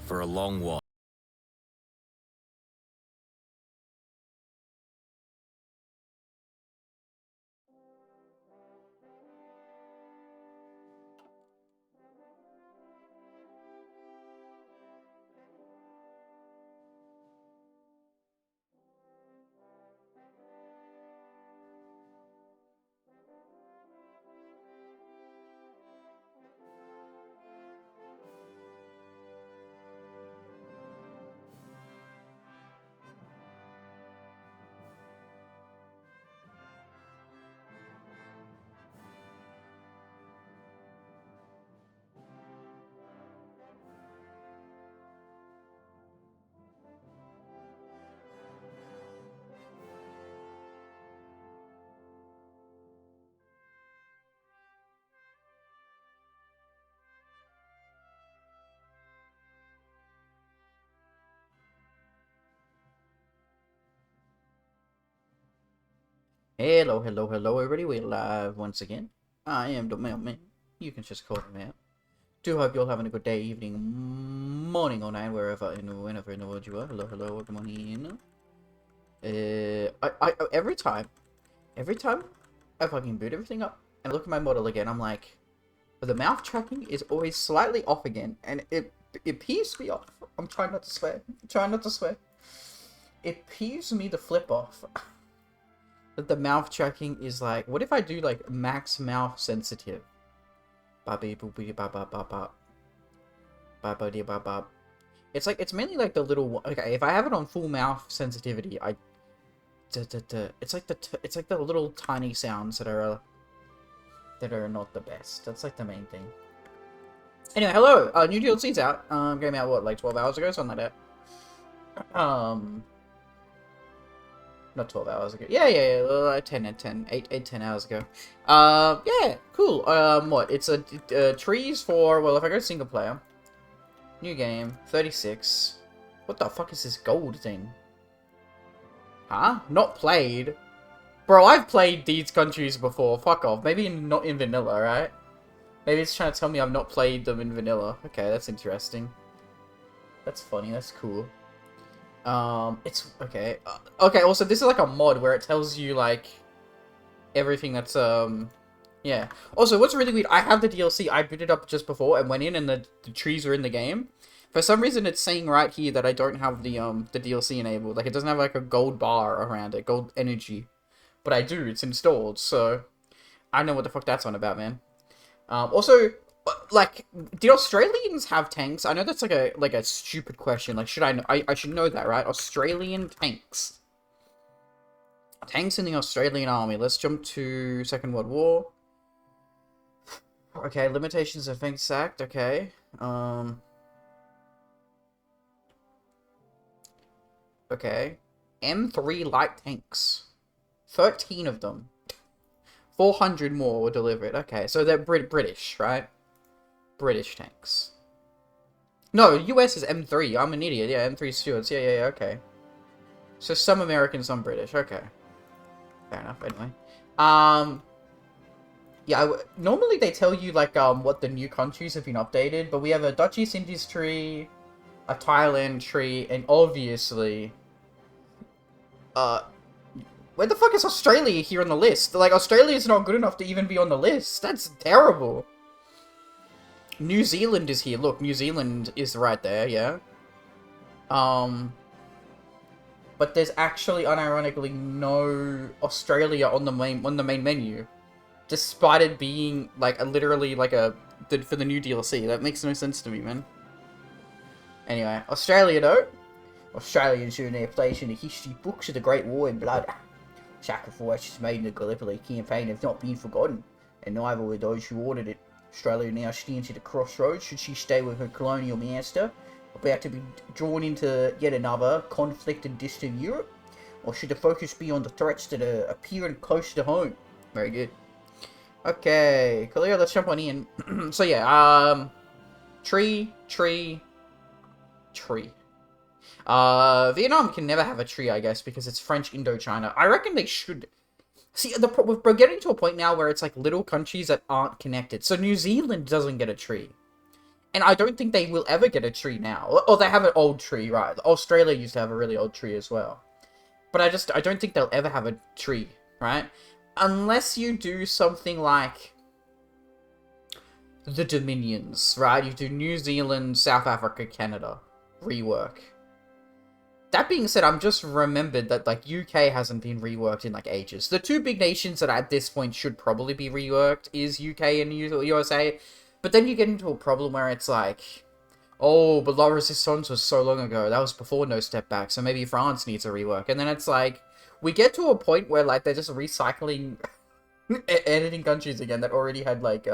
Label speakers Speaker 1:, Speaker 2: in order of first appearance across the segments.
Speaker 1: for a long while.
Speaker 2: Hello, hello, hello, everybody. We're live once again. I am the mailman. You can just call me out. Do hope you're having a good day, evening, morning, or night, wherever and whenever in the world you are. Hello, hello, welcome on in. Every time I fucking boot everything up and look at my model again, I'm like, the mouth tracking is always slightly off again, and it peeves me off. I'm trying not to swear. I'm trying not to swear. It peeves me to flip off. That the mouth tracking is like, what if I do like max mouth sensitive? It's like, it's mainly like the little, okay, if I have it on full mouth sensitivity, it's like it's like the little tiny sounds that are not the best. That's like the main thing. Anyway, hello, new DLC's out. Came out what, like 12 hours ago, something like that. Not 12 hours ago. Yeah, 10 hours ago. Yeah, cool. What? It's a trees for, well, if I go single player, new game, 36. What the fuck is this gold thing? Huh? Not played? Bro, I've played these countries before. Fuck off. Maybe not in vanilla, right? Maybe it's trying to tell me I've not played them in vanilla. Okay, that's interesting. That's funny. That's cool. It's okay. Okay, also this is like a mod where it tells you like everything that's yeah. Also, what's really weird, I have the DLC. I booted up just before and went in and the trees were in the game. For some reason it's saying right here that I don't have the DLC enabled. Like it doesn't have like a gold bar around it, gold energy. But I do, it's installed, so I don't know what the fuck that's on about, man. Also, like, did Australians have tanks? I know that's like a stupid question. Like, should I know? I should know that, right? Australian tanks. Tanks in the Australian army. Let's jump to Second World War. Okay, limitations of Feng Sacked. Okay. Okay. M3 light tanks. 13 of them. 400 more were delivered. Okay, so they're British, right? British tanks. No, US is M3. I'm an idiot. Yeah, M3 Stewards. Yeah, okay. So some American, some British. Okay. Fair enough, anyway. Yeah, normally they tell you, like, what the new countries have been updated, but we have a Dutch East Indies tree, a Thailand tree, and obviously, where the fuck is Australia here on the list? Like, Australia's not good enough to even be on the list. That's terrible. New Zealand is here. Look, New Zealand is right there, yeah. But there's actually, unironically, no Australia on the main menu, despite it being like literally like for the new DLC. That makes no sense to me, man. Anyway, Australia though, Australians earn their place in the history books of the Great War in blood. Sacrifices made in the Gallipoli campaign have not been forgotten, and neither were those who ordered it. Australia now stands at a crossroads. Should she stay with her colonial master, about to be drawn into yet another conflict in distant Europe? Or should the focus be on the threats that are appearing close to home? Very good. Okay, Kalia, let's jump on in. So yeah, tree. Vietnam can never have a tree, I guess, because it's French Indochina. I reckon they should. See, we're getting to a point now where it's like little countries that aren't connected. So New Zealand doesn't get a tree. And I don't think they will ever get a tree now. Or they have an old tree, right? Australia used to have a really old tree as well. But I don't think they'll ever have a tree, right? Unless you do something like the Dominions, right? You do New Zealand, South Africa, Canada. Rework. That being said, I'm just remembered that, like, UK hasn't been reworked in, like, ages. The two big nations that at this point should probably be reworked is UK and USA. But then you get into a problem where it's like, oh, but La Resistance was so long ago. That was before No Step Back, so maybe France needs a rework. And then it's like, we get to a point where, like, they're just recycling editing countries again that already had, like,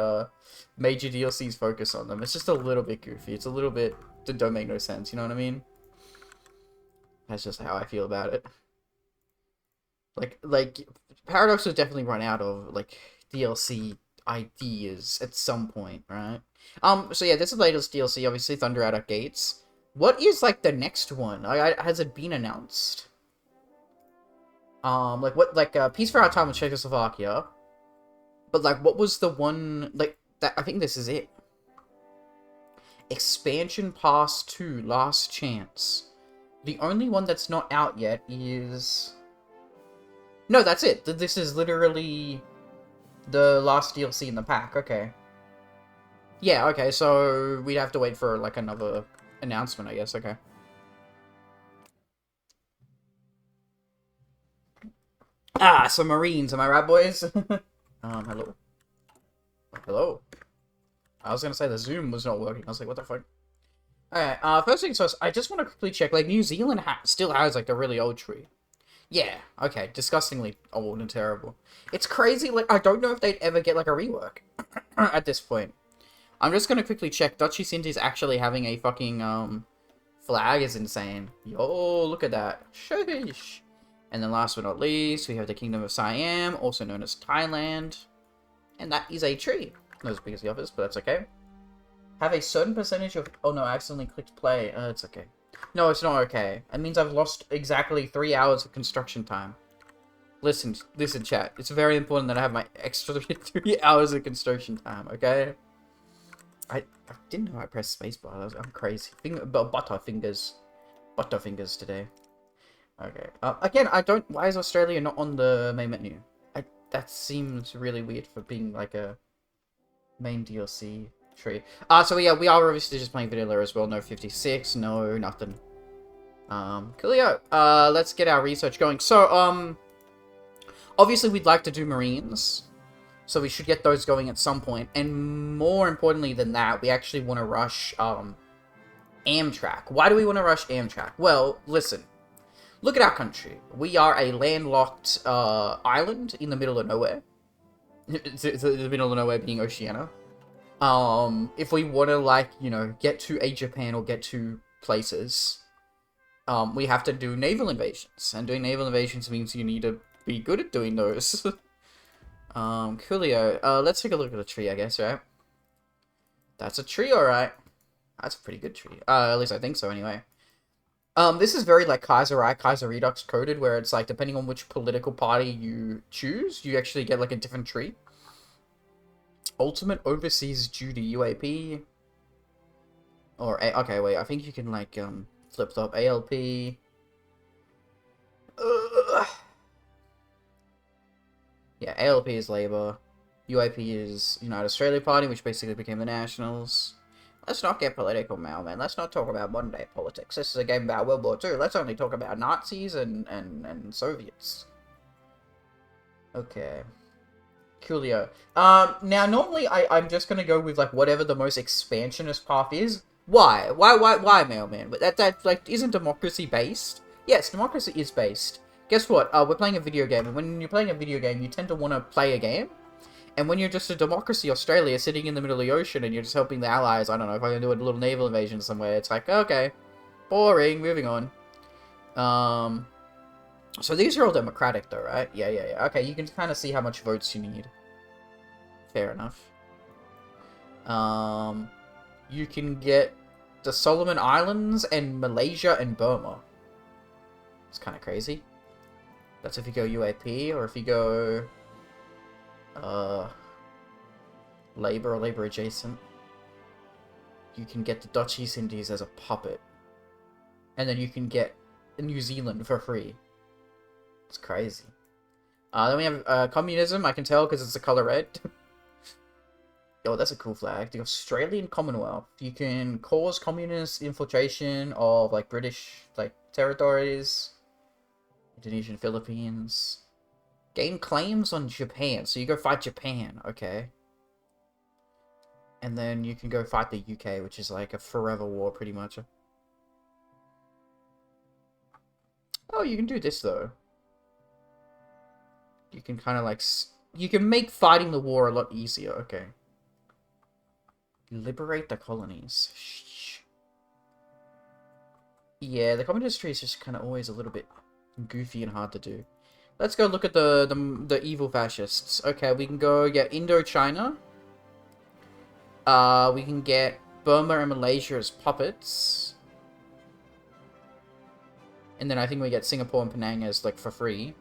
Speaker 2: major DLCs focus on them. It's just a little bit goofy. It's a little bit... that don't make no sense, you know what I mean? That's just how I feel about it. Like, Paradox has definitely run out of, like, DLC ideas at some point, right? So yeah, this is the latest DLC, obviously, Thunder Out of Gates. What is, like, the next one? Has it been announced? Like, what, like, Peace for Our Time with Czechoslovakia. But, like, what was the one, like, that, I think this is it. Expansion Pass 2, Last Chance. The only one that's not out yet is... No, that's it. This is literally the last DLC in the pack. Okay. Yeah, okay, so we'd have to wait for, like, another announcement, I guess. Okay. Ah, some Marines. Am I right, boys? Hello. Hello. I was gonna say the Zoom was not working. I was like, what the fuck? Alright, first things first, I just want to quickly check, like, New Zealand still has, like, a really old tree. Yeah, okay, disgustingly old and terrible. It's crazy, like, I don't know if they'd ever get, like, a rework at this point. I'm just gonna quickly check, Dutch East Indies actually having a fucking, flag is insane. Yo, look at that. Sheesh. And then last but not least, we have the Kingdom of Siam, also known as Thailand. And that is a tree. Not as big as the others, but that's okay. Have a certain percentage of... Oh no, I accidentally clicked play. It's okay. No, it's not okay. It means I've lost exactly 3 hours of construction time. Listen, chat. It's very important that I have my extra 3 hours of construction time, okay? I didn't know I pressed spacebar. I'm crazy. Butterfingers today. Okay. Again, I don't... Why is Australia not on the main menu? That seems really weird for being like a main DLC tree. So yeah, we are obviously just playing vanilla as well. No 56, no nothing. Coolio. Let's get our research going. So, obviously we'd like to do Marines. So we should get those going at some point. And more importantly than that, we actually want to rush, Amtrak. Why do we want to rush Amtrak? Well, listen. Look at our country. We are a landlocked, island in the middle of nowhere. The middle of nowhere being Oceania. If we want to, like, you know, get to a Japan or get to places, we have to do naval invasions. And doing naval invasions means you need to be good at doing those. Coolio. Let's take a look at the tree, I guess, right? That's a tree, alright. That's a pretty good tree. At least I think so, anyway. This is very, like, Kaiser Reich, Kaiser Redux coded, where it's, like, depending on which political party you choose, you actually get, like, a different tree. Ultimate Overseas Duty UAP. Or, okay, wait, I think you can, like, flip-flop ALP. Yeah, ALP is Labour. UAP is United Australia Party, which basically became the Nationals. Let's not get political, man. Let's not talk about modern-day politics. This is a game about World War II. Let's only talk about Nazis and Soviets. Okay. Coolio. Now, normally, I'm just gonna go with, like, whatever the most expansionist path is. Why? Why, mailman? But that, like, isn't democracy based? Yes, democracy is based. Guess what? We're playing a video game, and when you're playing a video game, you tend to want to play a game. And when you're just a democracy Australia sitting in the middle of the ocean and you're just helping the allies, I don't know, if I can do a little naval invasion somewhere, it's like, okay, boring, moving on. So these are all democratic though, right? Yeah. Okay, you can kind of see how much votes you need. Fair enough. You can get the Solomon Islands and Malaysia and Burma. It's kind of crazy. That's if you go UAP, or if you go... Labor or labor adjacent. you can get the Dutch East Indies as a puppet. And then you can get New Zealand for free. It's crazy. Then we have communism, I can tell because it's the color red. Yo, that's a cool flag. The Australian Commonwealth. You can cause communist infiltration of, like, British, like, territories. Indonesian, Philippines. Gain claims on Japan. So you go fight Japan, okay. And then you can go fight the UK, which is, like, a forever war, pretty much. Oh, you can do this, though. You can kind of, like... You can make fighting the war a lot easier, okay. Liberate the colonies. Yeah, the communist tree is just kind of always a little bit goofy and hard to do. Let's go look at the evil fascists. Okay, we can go get Indochina. We can get Burma and Malaysia as puppets. And then I think we get Singapore and Penang as, like, for free.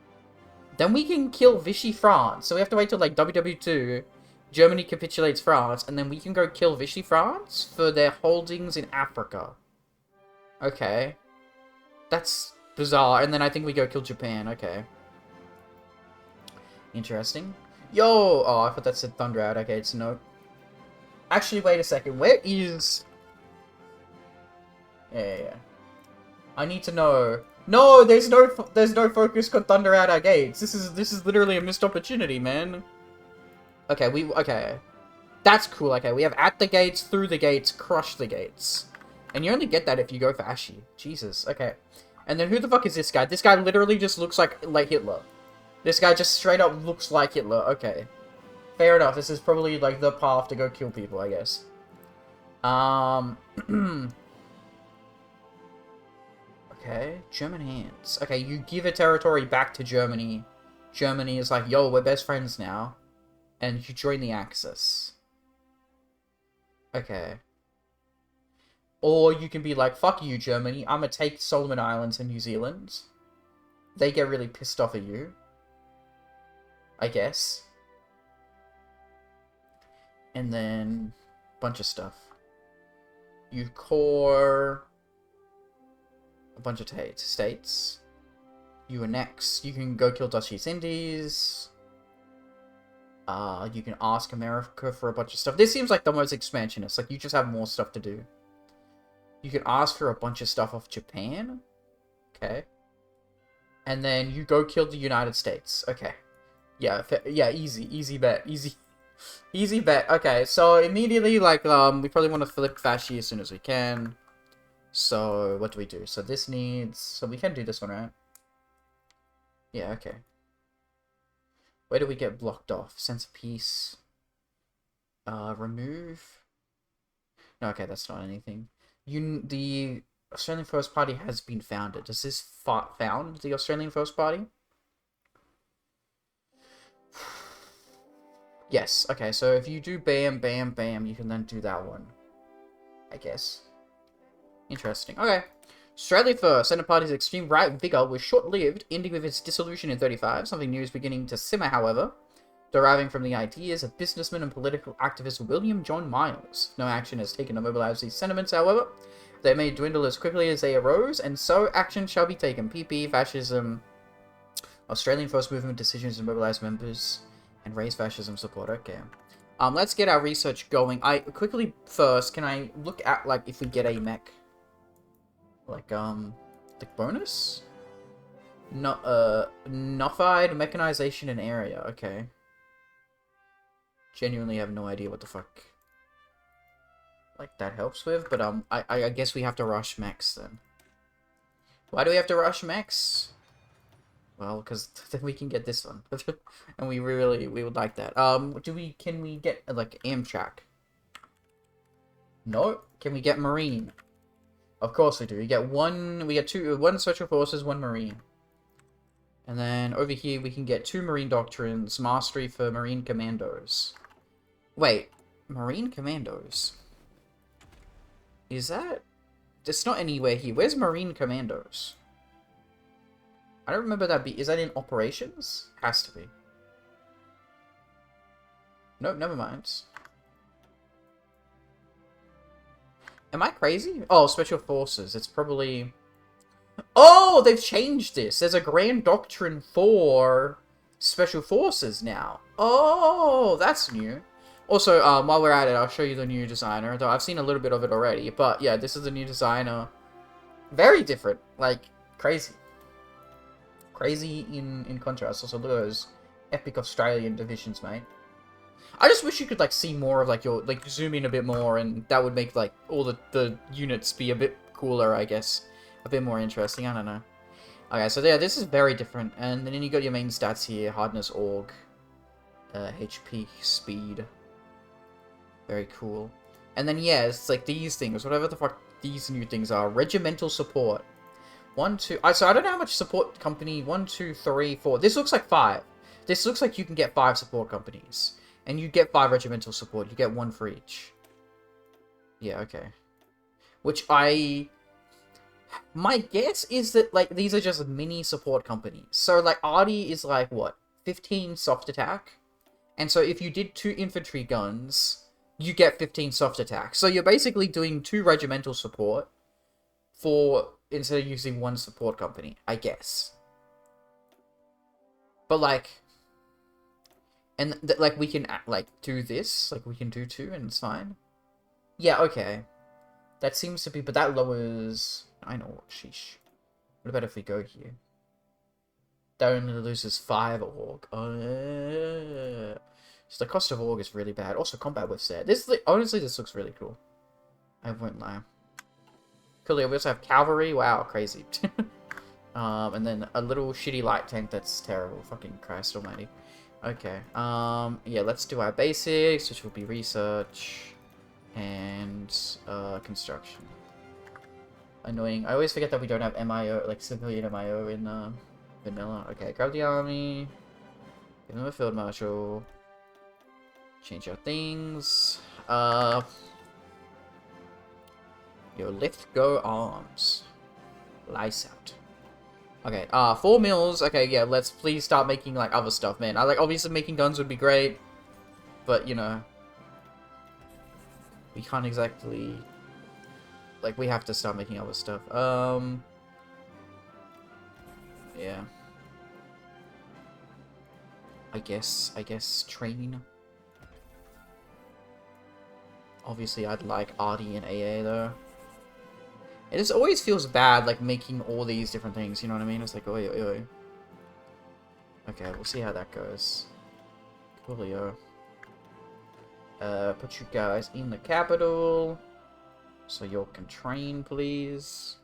Speaker 2: Then we can kill Vichy France. So we have to wait till, like, WW2. Germany capitulates France, and then we can go kill Vichy France for their holdings in Africa. Okay. That's bizarre. And then I think we go kill Japan. Okay. Interesting. Yo! Oh, I thought that said Thunder Out. Okay, it's no. Actually, wait a second. Where is... Yeah. I need to know. No, there's no focus called Thunder Out our gates. This is literally a missed opportunity, man. Okay, okay. That's cool, okay. We have at the gates, through the gates, crush the gates. And you only get that if you go for Ashi. Jesus, okay. And then who the fuck is this guy? This guy literally just looks like Hitler. This guy just straight up looks like Hitler, okay. Fair enough, this is probably, like, the path to go kill people, I guess. Okay, German hands. Okay, you give a territory back to Germany. Germany is like, yo, we're best friends now. And you join the Axis. Okay. Or you can be like, fuck you, Germany. I'm gonna take Solomon Islands and New Zealand. They get really pissed off at you. I guess. And then... bunch of stuff. You core... a bunch of states. You annex. You can go kill Dutch East Indies. You can ask America for a bunch of stuff. This seems like the most expansionist. Like, you just have more stuff to do. You can ask for a bunch of stuff off Japan. Okay. And then you go kill the United States. Okay. Yeah, yeah, easy. Easy bet. Easy bet. Okay, so immediately, like, we probably want to flip Fasci as soon as we can. So, what do we do? So this needs... So we can do this one, right? Yeah, okay. Where do we get blocked off? Sense of peace. Remove. No, okay, that's not anything. The Australian First Party has been founded. Does this found the Australian First Party? Yes, okay, so if you do bam, bam, bam, you can then do that one. I guess. Interesting. Okay. Australia First. Centre Party's extreme right vigour was short-lived, ending with its dissolution in 35. Something new is beginning to simmer, however, deriving from the ideas of businessman and political activist William John Miles. No action is taken to mobilise these sentiments, however. They may dwindle as quickly as they arose, and so action shall be taken. PP, fascism, Australian First Movement decisions to mobilise members and raise fascism support. Okay. Let's get our research going. Quickly first, can I look at, like, if we get a mech? Like, bonus? No, Nullified mechanization in area. Okay. Genuinely have no idea what the fuck, like, that helps with, but, I guess we have to rush mechs, then. Why do we have to rush mechs? Well, because then we can get this one. And we would like that. Can we get, like, Amtrak? No? Can we get Marine? Of course we do. We get one Special Forces, one Marine. And then over here we can get 2 Marine Doctrines, Mastery for Marine Commandos. Wait, Marine Commandos? Is that... It's not anywhere here. Where's Marine Commandos? I don't remember that is that in Operations? Has to be. Nope, never mind. Am I crazy? Oh, Special Forces. It's probably... Oh, they've changed this. There's a Grand Doctrine for Special Forces now. Oh, that's new. Also, while we're at it, I'll show you the new designer. Though I've seen a little bit of it already. But yeah, this is the new designer. Very different. Like, crazy. Crazy in contrast. Also, look at those epic Australian divisions, mate. I just wish you could, like, see more of, like, your... Like, zoom in a bit more, and that would make, like, all the units be a bit cooler, I guess. A bit more interesting, I don't know. Okay, so yeah, this is very different. And then you got your main stats here. Hardness, Org, HP, Speed. Very cool. And then, yeah, it's like these things. Whatever the fuck these new things are. Regimental support. 1, 2... So I don't know how much support company... 1, 2, 3, 4... This looks like 5. This looks like you can get 5 support companies. And you get 5 regimental support. You get 1 for each. Yeah, okay. Which my guess is that, like, these are just mini support companies. So, like, Artie is, like, what? 15 soft attack? And so if you did 2 infantry guns, you get 15 soft attack. So you're basically doing 2 regimental support for... Instead of using 1 support company, I guess. But, like... And, like, we can, like, do this. Like, we can do 2 and it's fine. Yeah, okay. That seems to be... But that lowers... I know, sheesh. What about if we go here? That only loses 5 Org. So the cost of Org is really bad. Also, combat withstand. This, honestly, this looks really cool. I won't lie. Cool, we also have cavalry. Wow, crazy. And then a little shitty light tank that's terrible. Fucking Christ almighty. Okay. Yeah, let's do our basics, which will be research and construction. Annoying. I always forget that we don't have MIO, like civilian MIO in vanilla. Okay, grab the army. Give them a field marshal. Change our things. Lift, go, arms. Lice out. Okay, 4 mils. Okay, yeah, let's please start making, like, other stuff, man. Obviously making guns would be great, but, you know, we can't exactly, like, we have to start making other stuff. Yeah. I guess train. Obviously, I'd like Artie and AA, though. It just always feels bad, like, making all these different things, you know what I mean? It's like, oi, oi, oi. Okay, we'll see how that goes. Coolio. Put you guys in the capital. So you can train, please.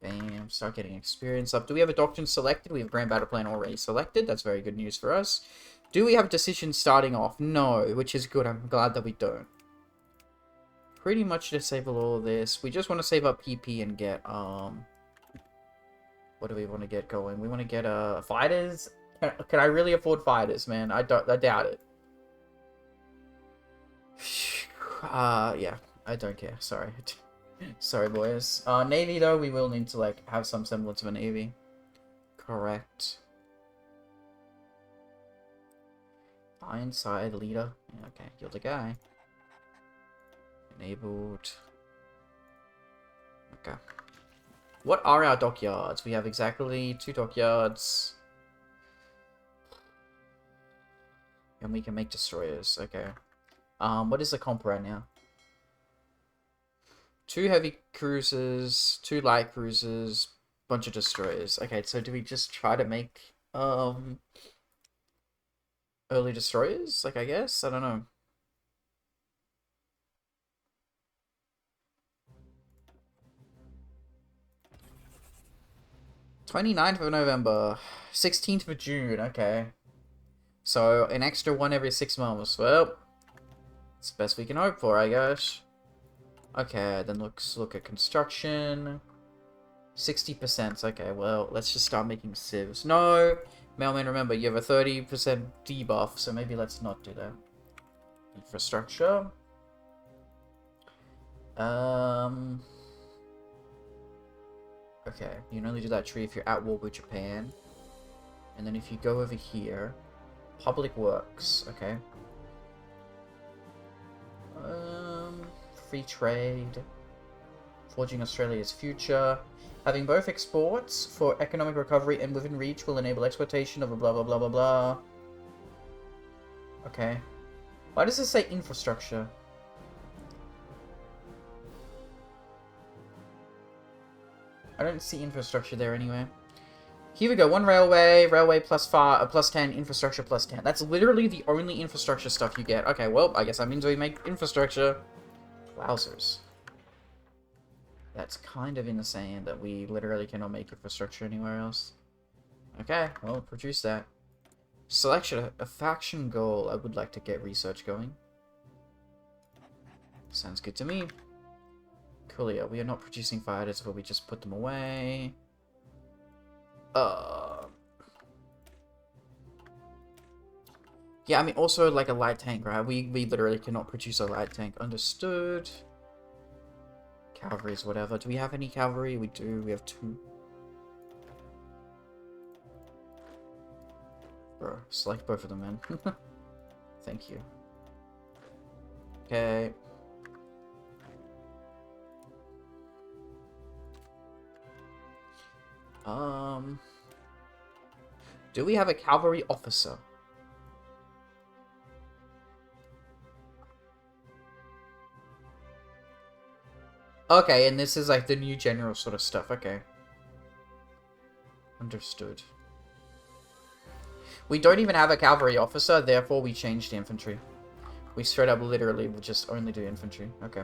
Speaker 2: Bam, start getting experience up. Do we have a doctrine selected? We have Grand Battle Plan already selected. That's very good news for us. Do we have decisions starting off? No, which is good. I'm glad that we don't. Pretty much disable all of this. We just want to save up PP and get, what do we want to get going? We want to get, fighters? Can I really afford fighters, man? I doubt it. Yeah. I don't care. Sorry. Sorry, boys. Navy, though, we will need to, like, have some semblance of a navy. Correct. Ironside leader. Okay, you're the guy. Enabled. Okay. What are our dockyards? We have exactly 2 dockyards. And we can make destroyers. Okay. What is the comp right now? 2 heavy cruisers, 2 light cruisers, bunch of destroyers. Okay, so do we just try to make, early destroyers? Like, I guess? I don't know. 29th of November. 16th of June, okay. So, an extra 1 every 6 months. Well, it's the best we can hope for, I guess. Okay, then let's look at construction. 60%. Okay, well, let's just start making civs. No! Mailman, remember, you have a 30% debuff, so maybe let's not do that. Infrastructure. Okay, you can only do that tree if you're at war with Japan. And then if you go over here, Public Works, okay. free trade. Forging Australia's future. Having both exports for economic recovery and within reach will enable exploitation of a blah blah blah blah blah. Okay. Why does this say infrastructure? I don't see infrastructure there anyway. Here we go. 1 railway, railway plus 5, plus 10, infrastructure plus 10. That's literally the only infrastructure stuff you get. Okay, well, I guess that means we make infrastructure. Wowzers. That's kind of insane that we literally cannot make infrastructure anywhere else. Okay, well, produce that. Selection a faction goal. I would like to get research going. Sounds good to me. Coolio. We are not producing fighters, but we just put them away. Yeah, I mean, also, like, a light tank, right? We literally cannot produce a light tank. Understood. Cavalry's whatever. Do we have any cavalry? We do. We have 2. Bro, select both of them, man. Thank you. Okay. Do we have a cavalry officer? Okay, and this is like the new general sort of stuff. Okay. Understood. We don't even have a cavalry officer, therefore we changed infantry. We straight up literally will just only do infantry. Okay.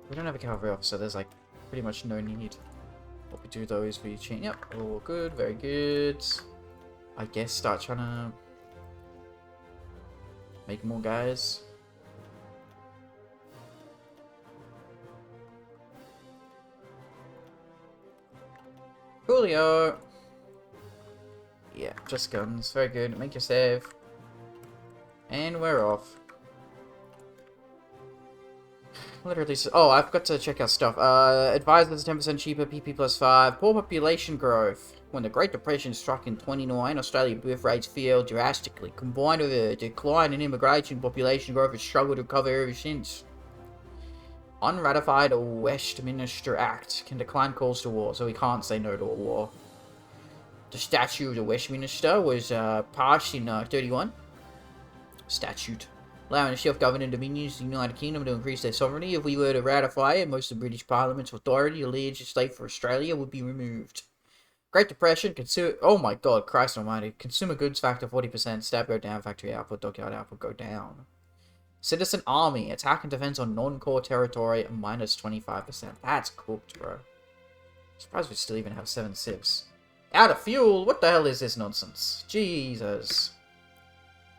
Speaker 2: We don't have a cavalry officer, there's like pretty much no need. What we do though is we change. Yep, all good, very good. I guess start trying to make more guys. Coolio. Yeah, just guns. Very good. Make your save. And we're off. Literally, oh, I've got to check out stuff. Advisors 10% cheaper, PP plus 5. Poor population growth. When the Great Depression struck in 29, Australian birth rates fell drastically. Combined with a decline in immigration, population growth has struggled to recover ever since. Unratified Westminster Act can decline calls to war, so we can't say no to a war. The Statute of Westminster was passed in 31. Statute. Allowing the self-governing dominions of the United Kingdom to increase their sovereignty. If we were to ratify it, most of British Parliament's authority to legislate for Australia would be removed. Great Depression, oh my god, Christ almighty. Consumer goods factor 40%, stab go down, factory output, dockyard output go down. Citizen army, attack and defense on non-core territory, minus 25%. That's cooked, bro. Surprised we still even have 7 civs. Out of fuel? What the hell is this nonsense? Jesus.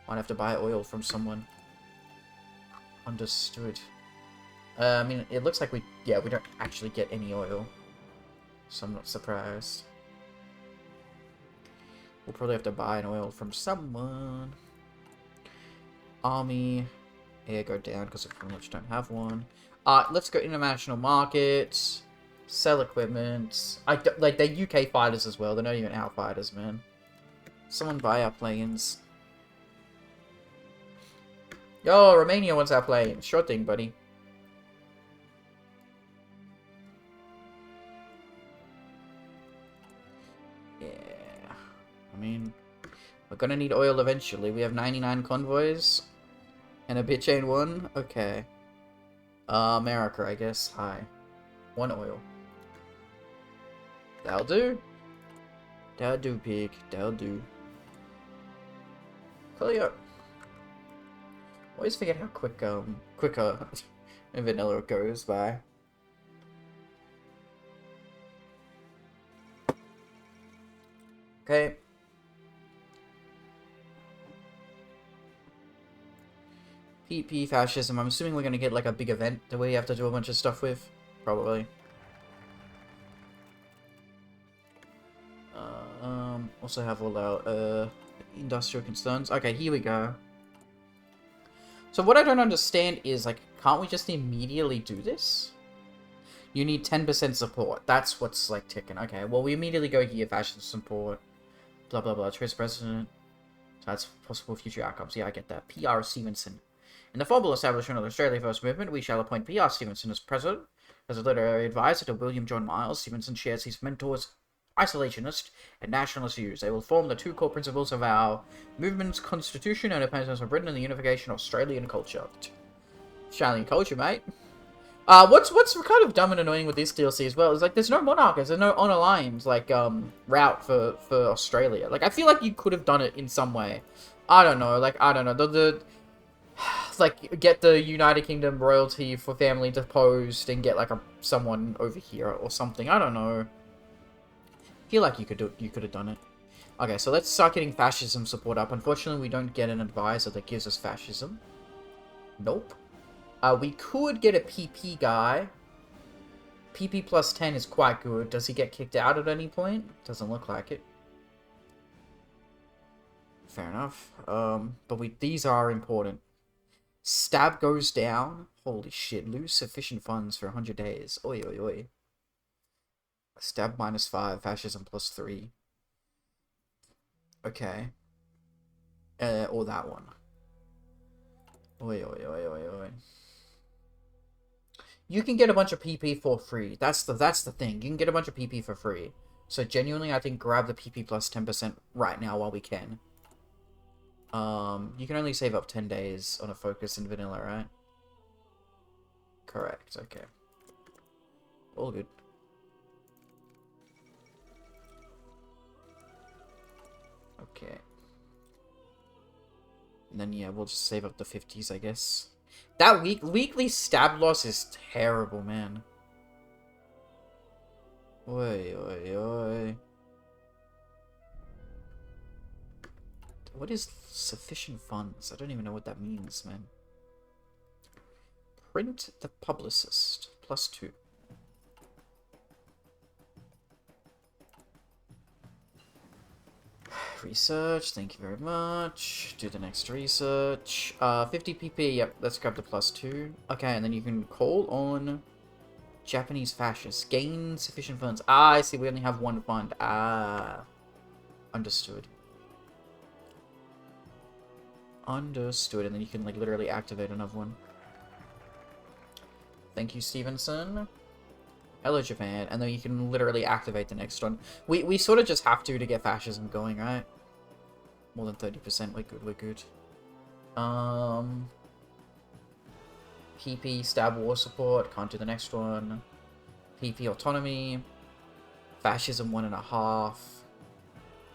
Speaker 2: Might have to buy oil from someone. Understood. I mean, it looks like we don't actually get any oil. So I'm not surprised. We'll probably have to buy an oil from someone. Army. Air go down because we pretty much don't have one. Let's go international markets. Sell equipment. Like, they're UK fighters as well. They're not even our fighters, man. Someone buy our planes. Yo, Romania wants our plane. Sure thing, buddy. Yeah. I mean, we're gonna need oil eventually. We have 99 convoys. And a bit chain 1? Okay. America, I guess. Hi. 1 oil. That'll do. That'll do, pig. That'll do. Coolio. Always forget how quicker vanilla goes by. Okay. PP fascism. I'm assuming we're gonna get like a big event that we have to do a bunch of stuff with. Probably. Also have all our industrial concerns. Okay, here we go. So what I don't understand is, like, can't we just immediately do this? You need 10% support. That's what's, like, ticking. Okay, well, we immediately go here, fashion support. Blah, blah, blah. Choice president. So that's possible future outcomes. Yeah, I get that. PR Stevenson. In the formal establishment of the Australia First movement, we shall appoint P.R. Stevenson as president. As a literary advisor to William John Miles, Stevenson shares his mentor's isolationist and nationalist views. They will form the two core principles of our movement's constitution and independence of Britain and the unification of Australian culture. Australian culture, mate. What's kind of dumb and annoying with this DLC as well is like there's no monarchs, there's no honor lines like route for Australia. Like I feel like you could have done it in some way. I don't know. Like I don't know the like get the United Kingdom royalty for family deposed and get like someone over here or something. I don't know. I feel like you could have done it. Okay, so let's start getting fascism support up. Unfortunately, we don't get an advisor that gives us fascism. Nope. We could get a PP guy. PP plus 10 is quite good. Does he get kicked out at any point? Doesn't look like it. Fair enough. But these are important. Stab goes down. Holy shit. Lose sufficient funds for 100 days. Oi, oi, oi. Stab -5. Fascism +3. Okay. Or that one. Oi, oi, oi, oi, oi. You can get a bunch of PP for free. That's the thing. You can get a bunch of PP for free. So genuinely, I think grab the PP plus 10% right now while we can. You can only save up 10 days on a focus in vanilla, right? Correct. Okay. All good. Okay. And then yeah, we'll just save up the 50s, I guess. That weekly stab loss is terrible, man. Oi, oi, oi. What is sufficient funds? I don't even know what that means, man. Print the publicist. +2. Research, thank you very much. Do the next research. 50 PP, yep, let's grab the +2. Okay, and then you can call on Japanese fascists. Gain sufficient funds. Ah, I see, we only have one fund. Ah. Understood. Understood, and then you can, like, literally activate another one. Thank you, Stevenson. Hello, Japan. And then you can literally activate the next one. We sort of just have to get fascism going, right? More than 30%. We're good, we're good. PP, Stab War support. Can't do the next one. PP, Autonomy. Fascism 1.5.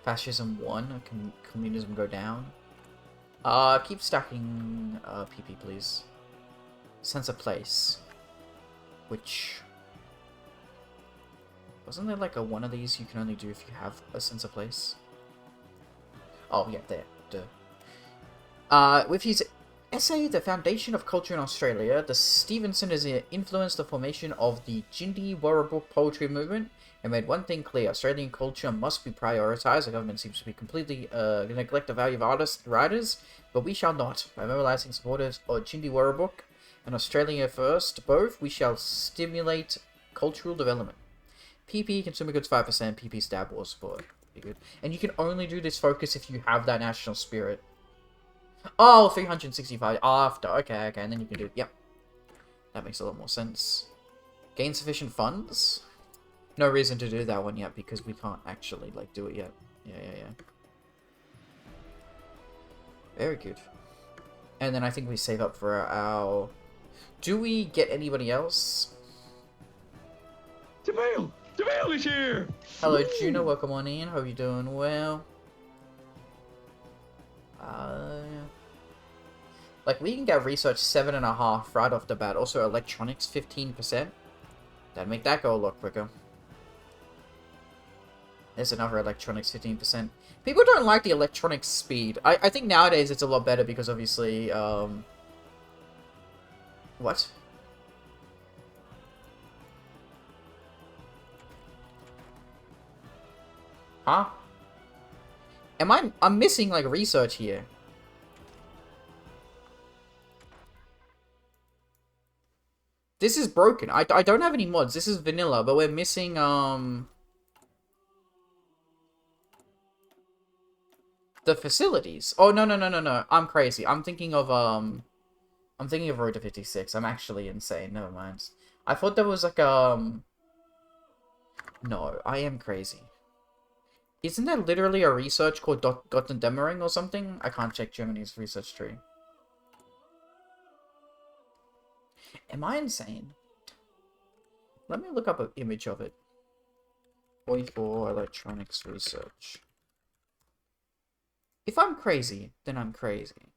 Speaker 2: Fascism 1. Can communism go down? Keep stacking PP, please. Sense of place. Which... Wasn't there like one of these you can only do if you have a sense of place? Oh, yeah, there. Duh. With his essay, The Foundation of Culture in Australia, the Stevenson has influenced the formation of the Jindy Warrabuk poetry movement and made one thing clear: Australian culture must be prioritised. The government seems to be completely neglect the value of artists and writers, but we shall not. By mobilising supporters of Jindy Warrabuk and Australia First, both, we shall stimulate cultural development. PP, consumer goods 5%, PP Stab War support. Pretty good. And you can only do this focus if you have that national spirit. Oh, 365 after. Okay, okay, and then you can do... Yep. That makes a lot more sense. Gain sufficient funds? No reason to do that one yet, because we can't actually, like, do it yet. Yeah. Very good. And then I think we save up for our... Do we get anybody else?
Speaker 1: Jamil! Jamil is here!
Speaker 2: Hello, Juno. Welcome on in. Hope you're doing well. Like, we can get research 7.5 right off the bat. Also, electronics 15%. That'd make that go a lot quicker. There's another electronics 15%. People don't like the electronics speed. I think nowadays it's a lot better because obviously, What? Huh? I'm missing, like, research here. This is broken. I don't have any mods. This is vanilla, but we're missing, the facilities. Oh, no. I'm crazy. I'm thinking of I'm thinking of Road to 56. I'm actually insane. Never mind. I thought there was like, No, I am crazy. Isn't there literally a research called Gottendämmerung or something? I can't check Germany's research tree. Am I insane? Let me look up an image of it. HOI4 electronics research. If I'm crazy, then I'm crazy.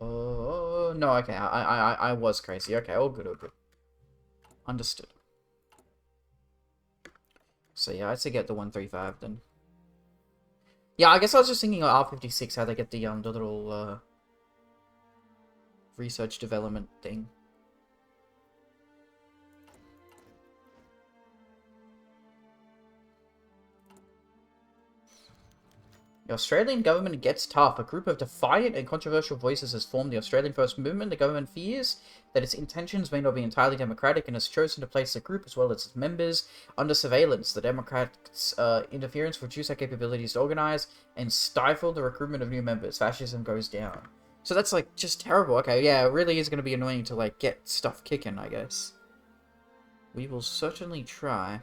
Speaker 2: Oh, no, okay, I was crazy. Okay, all good, all good. Understood. So yeah, I'd say get the 135 then. Yeah, I guess I was just thinking of R56, how they get the little, research development thing. The Australian government gets tough. A group of defiant and controversial voices has formed the Australian First Movement. The government fears that its intentions may not be entirely democratic and has chosen to place the group, as well as its members, under surveillance. The Democrats' interference reduce their capabilities to organize and stifle the recruitment of new members. Fascism goes down. So that's, like, just terrible. Okay, yeah, it really is going to be annoying to, like, get stuff kicking, I guess. We will certainly try.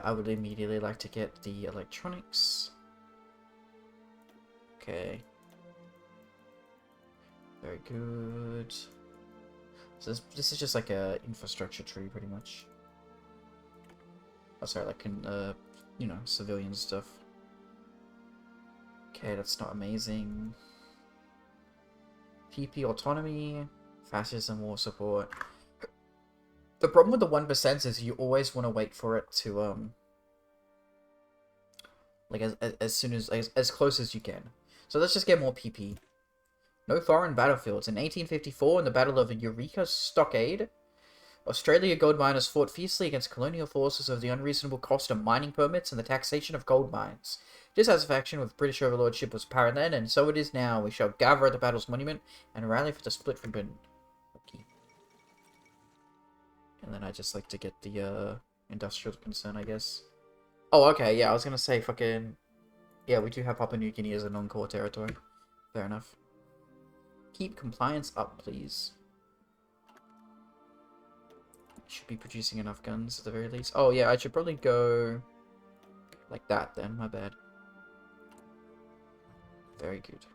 Speaker 2: I would immediately like to get the electronics. Okay. Very good. So this is just like a infrastructure tree, pretty much. Oh, sorry, like, you know, civilian stuff. Okay, that's not amazing. PP autonomy, fascism, war support. The problem with the 1% is you always want to wait for it to, like, as soon as close as you can. So let's just get more PP. No foreign battlefields. In 1854, in the Battle of Eureka Stockade, Australia gold miners fought fiercely against colonial forces over the unreasonable cost of mining permits and the taxation of gold mines. Dissatisfaction with British overlordship was apparent then, and so it is now. We shall gather at the battle's monument and rally for the split from Britain. Okay. And then I just like to get the industrial concern, I guess. Oh, okay, yeah, I was gonna say fucking... Yeah, we do have Papua New Guinea as a non-core territory. Fair enough. Keep compliance up, please. Should be producing enough guns at the very least. Oh, yeah, I should probably go like that then. My bad. Very good.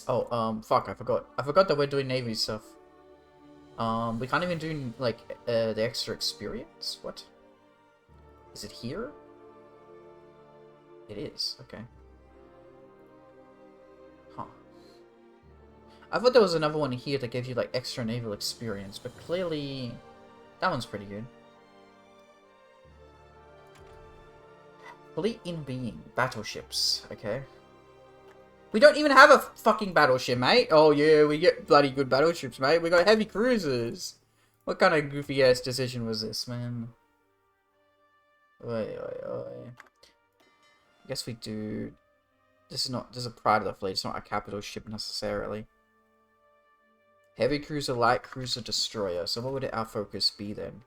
Speaker 2: Oh, fuck, I forgot. I forgot that we're doing Navy stuff. We can't even do, like, the extra experience? What? Is it here? It is. Okay. Huh. I thought there was another one here that gave you, like, extra naval experience, but clearly that one's pretty good. Fleet in being. Battleships. Okay. We don't even have a fucking battleship, mate. Oh, yeah, we get bloody good battleships, mate. We got heavy cruisers. What kind of goofy-ass decision was this, man? Oi. I guess we do... This is a pride of the fleet. It's not a capital ship, necessarily. Heavy cruiser, light cruiser, destroyer. So what would our focus be, then?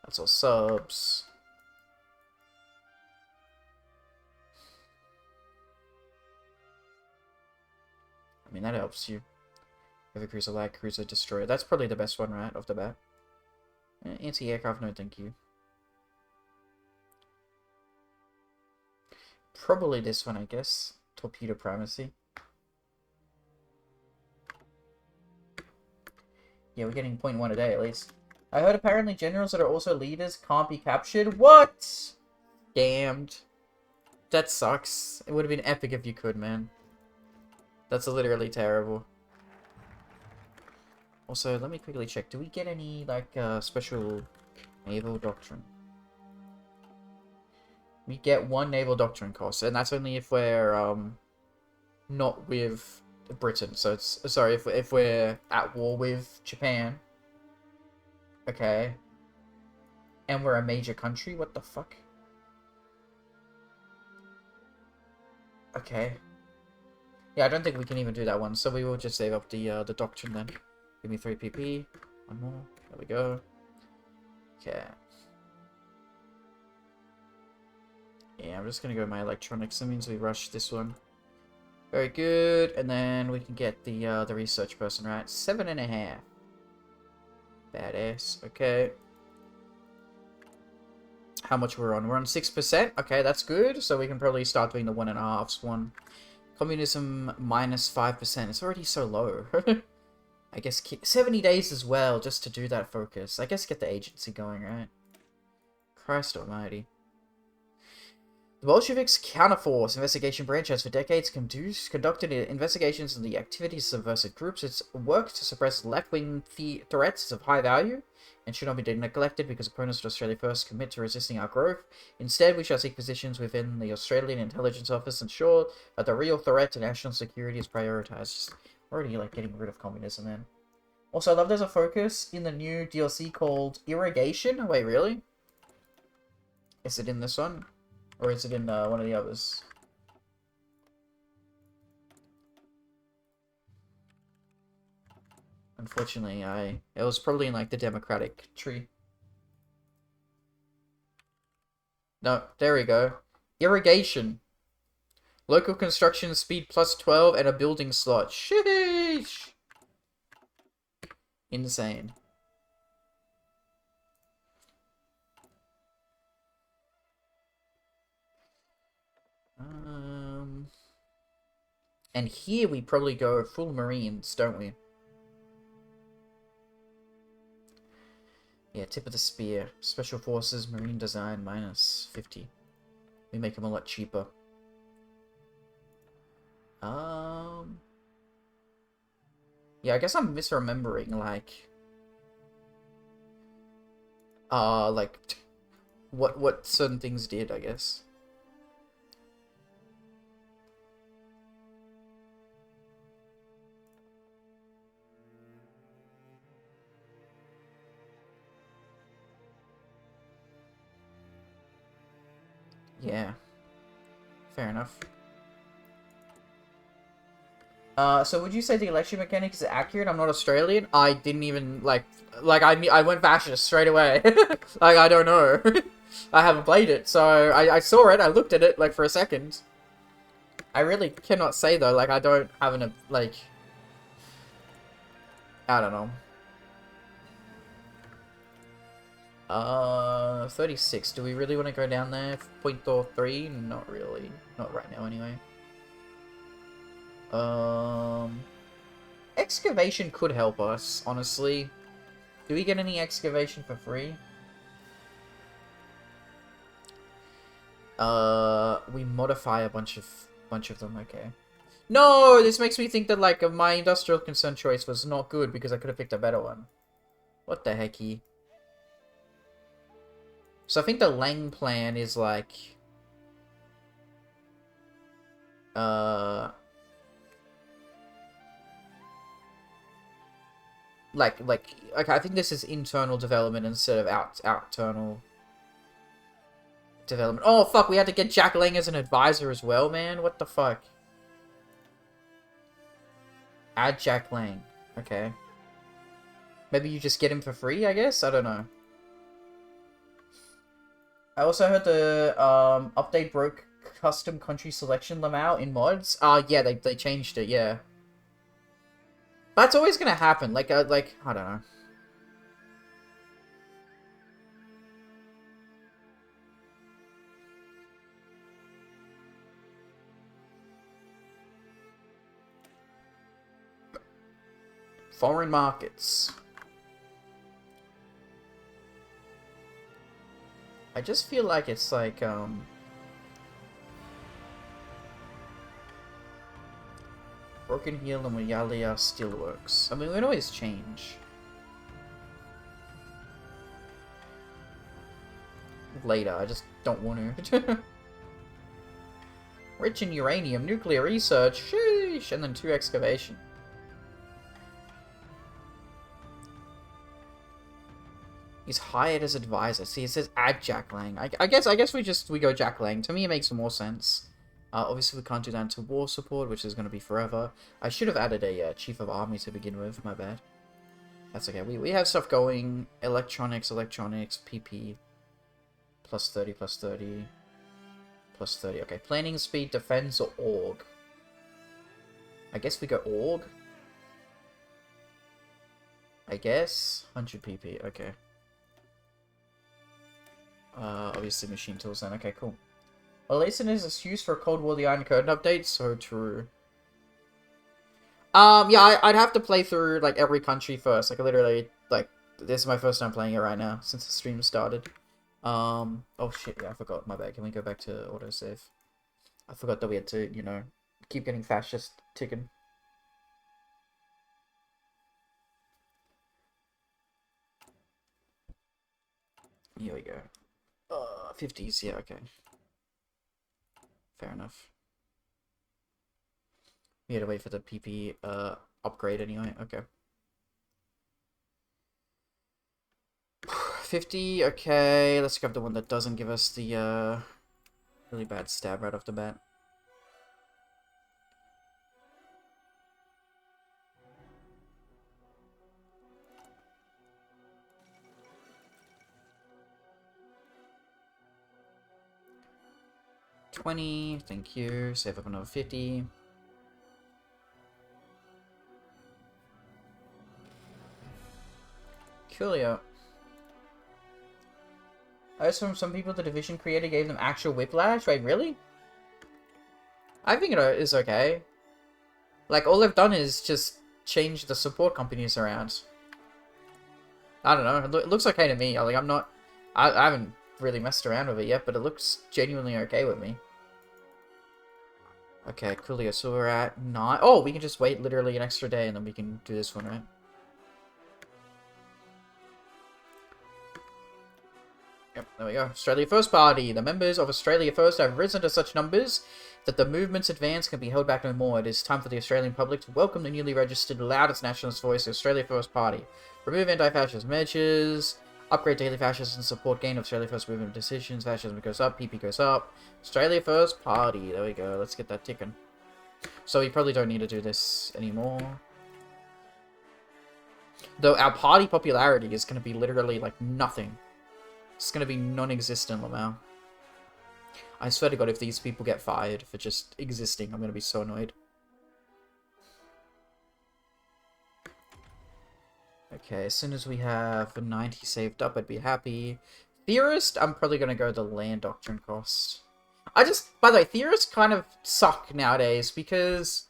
Speaker 2: That's all subs. I mean, that helps you. Heavy cruiser, light cruiser, destroyer. That's probably the best one, right? Off the bat. Anti-aircraft, no thank you. Probably this one, I guess. Torpedo primacy. Yeah, we're getting 0.1 a day, at least. I heard apparently generals that are also leaders can't be captured. What? Damned. That sucks. It would have been epic if you could, man. That's literally terrible. Also, let me quickly check. Do we get any, like, special naval doctrine? We get 1 naval doctrine cost, and that's only if we're, not with Britain. So it's, sorry, if we're at war with Japan. Okay. And we're a major country? What the fuck? Okay. Yeah, I don't think we can even do that one, so we will just save up the doctrine then. Give me 3 PP. One more. There we go. Okay. Yeah, I'm just gonna go my electronics. That means we rush this one. Very good. And then we can get the research person, right? 7.5. Badass. Okay. How much we're on? We're on 6%. Okay, that's good. So we can probably start doing the 1.5s one. Communism minus 5%. It's already so low. I guess 70 days as well, just to do that focus. I guess get the agency going, right? Christ almighty. The Bolsheviks' counterforce investigation branch has for decades conducted investigations into the activities of subversive groups. Its work to suppress left-wing threats is of high value and should not be neglected because opponents of Australia First commit to resisting our growth. Instead, we shall seek positions within the Australian Intelligence Office and ensure that the real threat to national security is prioritised. Just already like getting rid of communism, man. Also, I love there's a focus in the new DLC called Irrigation. Wait, really? Is it in this one? Or is it in one of the others? Unfortunately, it was probably in like the Democratic tree. No, there we go. Irrigation. Local construction speed plus 12 and a building slot. Sheesh! Insane. And here we probably go full Marines, don't we? Yeah, tip of the spear. Special Forces, Marine Design, minus 50. We make them a lot cheaper. Yeah, I guess I'm misremembering, like... what certain things did, I guess. Yeah. Fair enough. So would you say the election mechanics is accurate? I'm not Australian. I didn't even, I went fascist straight away. Like, I don't know. I haven't played it, so I saw it, I looked at it, like, for a second. I really cannot say, though, like, I don't have an, like... I don't know. 36. Do we really want to go down there? 0.3? Not really. Not right now, anyway. Excavation could help us, honestly. Do we get any excavation for free? We modify a bunch of them, okay. No, this makes me think that, like, my industrial concern choice was not good because I could have picked a better one. What the hecky? So I think the Lang plan is, like... Okay, I think this is internal development instead of external development. Oh, fuck, we had to get Jack Lang as an advisor as well, man? What the fuck? Add Jack Lang. Okay. Maybe you just get him for free, I guess? I don't know. I also heard the update broke custom country selection lamau in mods. Yeah, they changed it, yeah. That's always gonna happen, like, I don't know. Foreign markets. I just feel like it's like, Broken Hill and Wayalia Steelworks. I mean, we can always change. Later, I just don't want to. Rich in uranium, nuclear research, sheesh, and then 2 excavation. He's hired as advisor. See, it says add Jack Lang. I guess we go Jack Lang. To me, it makes more sense. Obviously, we can't do that until war support, which is going to be forever. I should have added a chief of army to begin with. My bad. That's okay. We have stuff going. Electronics, PP. Plus 30, plus 30. Plus 30. Okay, planning speed, defense, or org. I guess we go org. I guess. 100 PP. Okay. Obviously machine tools then. Okay, cool. Well, Layson is excuse for a Cold War The Iron Curtain update, so true. Yeah, I'd have to play through, like, every country first. Like, literally, like, this is my first time playing it right now, since the stream started. Oh shit, yeah, I forgot. My bad. Can we go back to autosave? I forgot that we had to, you know, keep getting fascist ticking. Here we go. 50s, yeah, okay. Fair enough. We had to wait for the PP upgrade anyway, okay. 50, okay. Let's grab the one that doesn't give us the really bad stab right off the bat. $20, thank you. Save up another 50. Coolio. I heard from some people the Division creator gave them actual whiplash. Wait, really? I think it is okay. Like, all they've done is just change the support companies around. I don't know. It looks okay to me. Like, I'm not... I haven't really messed around with it yet, but it looks genuinely okay with me. Okay, coolio. So we're at 9. Oh, we can just wait literally an extra day and then we can do this one, right? Yep, there we go. Australia First Party. The members of Australia First have risen to such numbers that the movement's advance can be held back no more. It is time for the Australian public to welcome the newly registered, loudest nationalist voice, the Australia First Party. Remove anti-fascist measures. Upgrade daily fascism support. Gain of Australia First movement decisions. Fascism goes up. PP goes up. Australia First Party. There we go. Let's get that ticking. So we probably don't need to do this anymore. Though our party popularity is going to be literally like nothing. It's going to be non-existent, Lamau. I swear to God, if these people get fired for just existing, I'm going to be so annoyed. Okay, as soon as we have 90 saved up, I'd be happy. Theorist, I'm probably going to go the land doctrine cost. By the way, theorists kind of suck nowadays because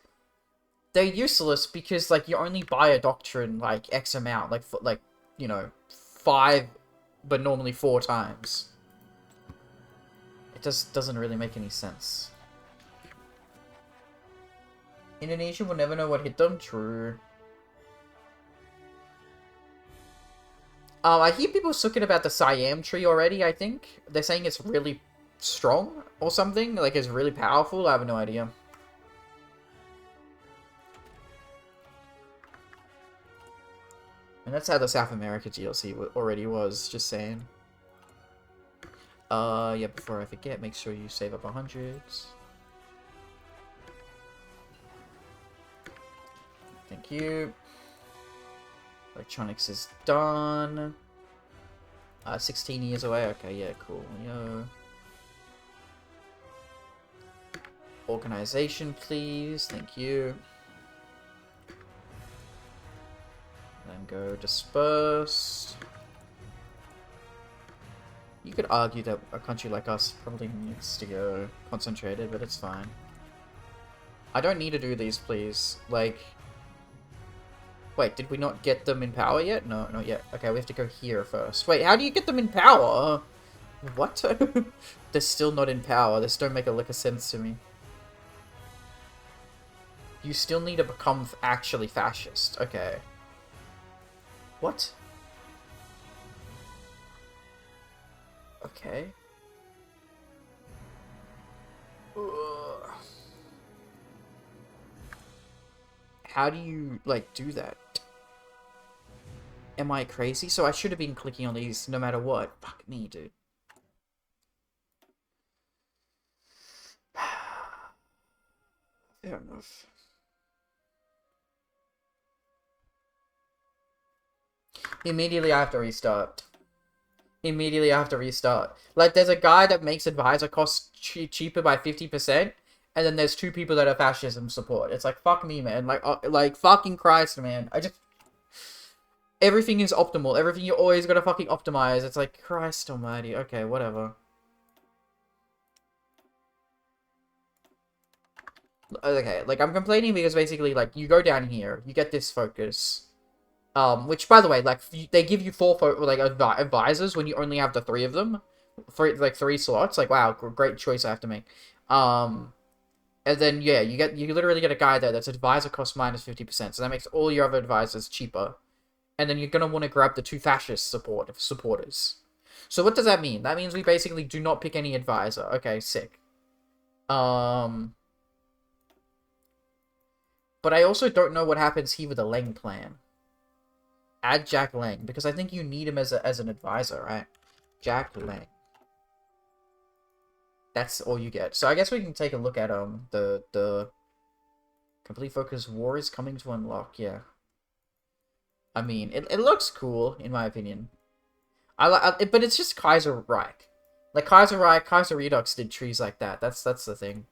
Speaker 2: they're useless because, like, you only buy a doctrine, like, X amount, like, you know, 5, but normally 4 times. It just doesn't really make any sense. Indonesia will never know what hit them. True. I hear people sucking about the Siam tree already, I think. They're saying it's really strong or something. Like, it's really powerful. I have no idea. And that's how the South America DLC already was. Just saying. Yeah, before I forget, make sure you save up 100s. Thank you. Electronics is done. 16 years away. Okay, yeah, cool. Yo. Organization, please. Thank you. Then go dispersed. You could argue that a country like us probably needs to go concentrated, but it's fine. I don't need to do these, please. Like... Wait, did we not get them in power yet? No, not yet. Okay, we have to go here first. Wait, how do you get them in power? What? They're still not in power. This don't make a lick of sense to me. You still need to become actually fascist. Okay. What? Okay. Ugh. How do you, like, do that? Am I crazy? So I should have been clicking on these no matter what. Fuck me, dude. Fair enough. Immediately I have to restart. Immediately I have to restart. Like, there's a guy that makes advisor costs cheaper by 50%, and then there's two people that are fascism support. It's like, fuck me, man. Like fucking Christ, man. Everything is optimal. Everything you always gotta fucking optimize. It's like, Christ almighty. Okay, whatever. Okay, like, I'm complaining because basically, like, you go down here, you get this focus. Which, by the way, like, they give you advisors when you only have the 3 of them. Like, 3 slots. Like, wow, great choice I have to make. And then, yeah, you literally get a guy there that's advisor cost minus 50%, so that makes all your other advisors cheaper. And then you're gonna want to grab the 2 fascist supporters. So what does that mean? That means we basically do not pick any advisor. Okay, sick. But I also don't know what happens here with the Leng plan. Add Jack Lang, because I think you need him as an advisor, right? Jack Lang. That's all you get. So I guess we can take a look at the complete focus war is coming to unlock. Yeah. I mean, it looks cool in my opinion. But it's just Kaiser Reich. Like Kaiser Reich, Kaiser Redux did trees like that. That's the thing.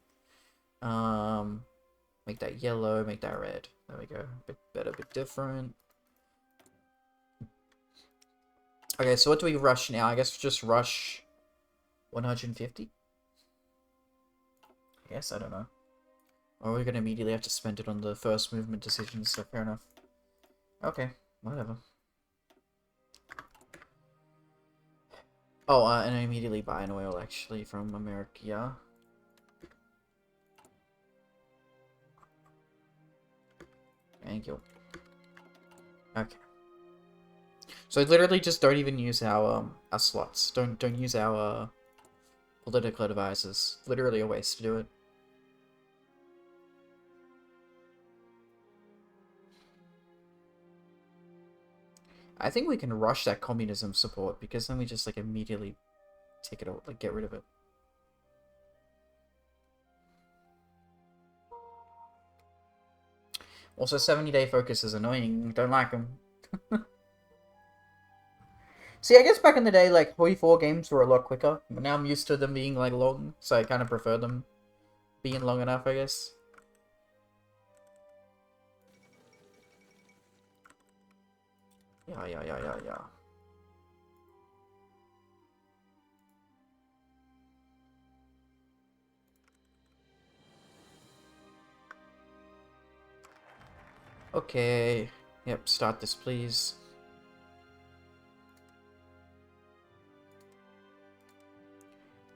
Speaker 2: Make that yellow, make that red. There we go. A bit better, a bit different. Okay, so what do we rush now? I guess just rush 150? I guess, I don't know. Or we're gonna immediately have to spend it on the first movement decisions, so fair enough. Okay, whatever. Oh, and I immediately buy an oil, actually, from America, yeah. Thank you. Okay. So literally just don't even use our slots. Don't use our political advisors. Literally a waste to do it. I think we can rush that communism support because then we just like immediately take it out, like get rid of it. Also, 70-day focus is annoying. Don't like them. See, I guess back in the day, like, HOI4 games were a lot quicker. But now I'm used to them being, like, long. So I kind of prefer them being long enough, I guess. Yeah. Okay. Yep, start this, please.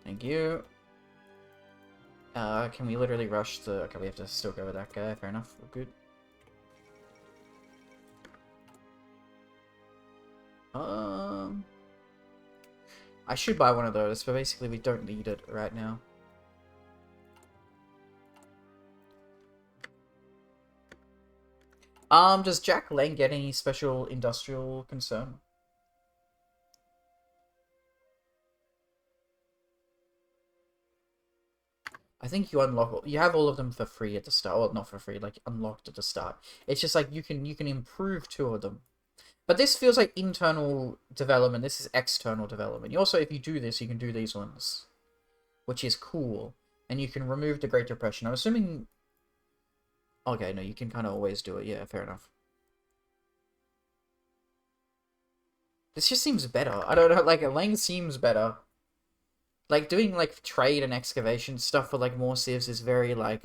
Speaker 2: Thank you. Can we literally rush the... Okay, we have to still go with that guy. Fair enough. We're good. I should buy one of those, but basically we don't need it right now. Does Jack Lang get any special industrial concern? I think you have all of them for free at the start. Well, not for free, like unlocked at the start. It's just like you can improve 2 of them. But this feels like internal development. This is external development. You also, if you do this, you can do these ones, which is cool. And you can remove the Great Depression. I'm assuming... Okay, no, you can kind of always do it. Yeah, fair enough. This just seems better. I don't know, like, Lang seems better. Like, doing, like, trade and excavation stuff for, like, more civs is very, like,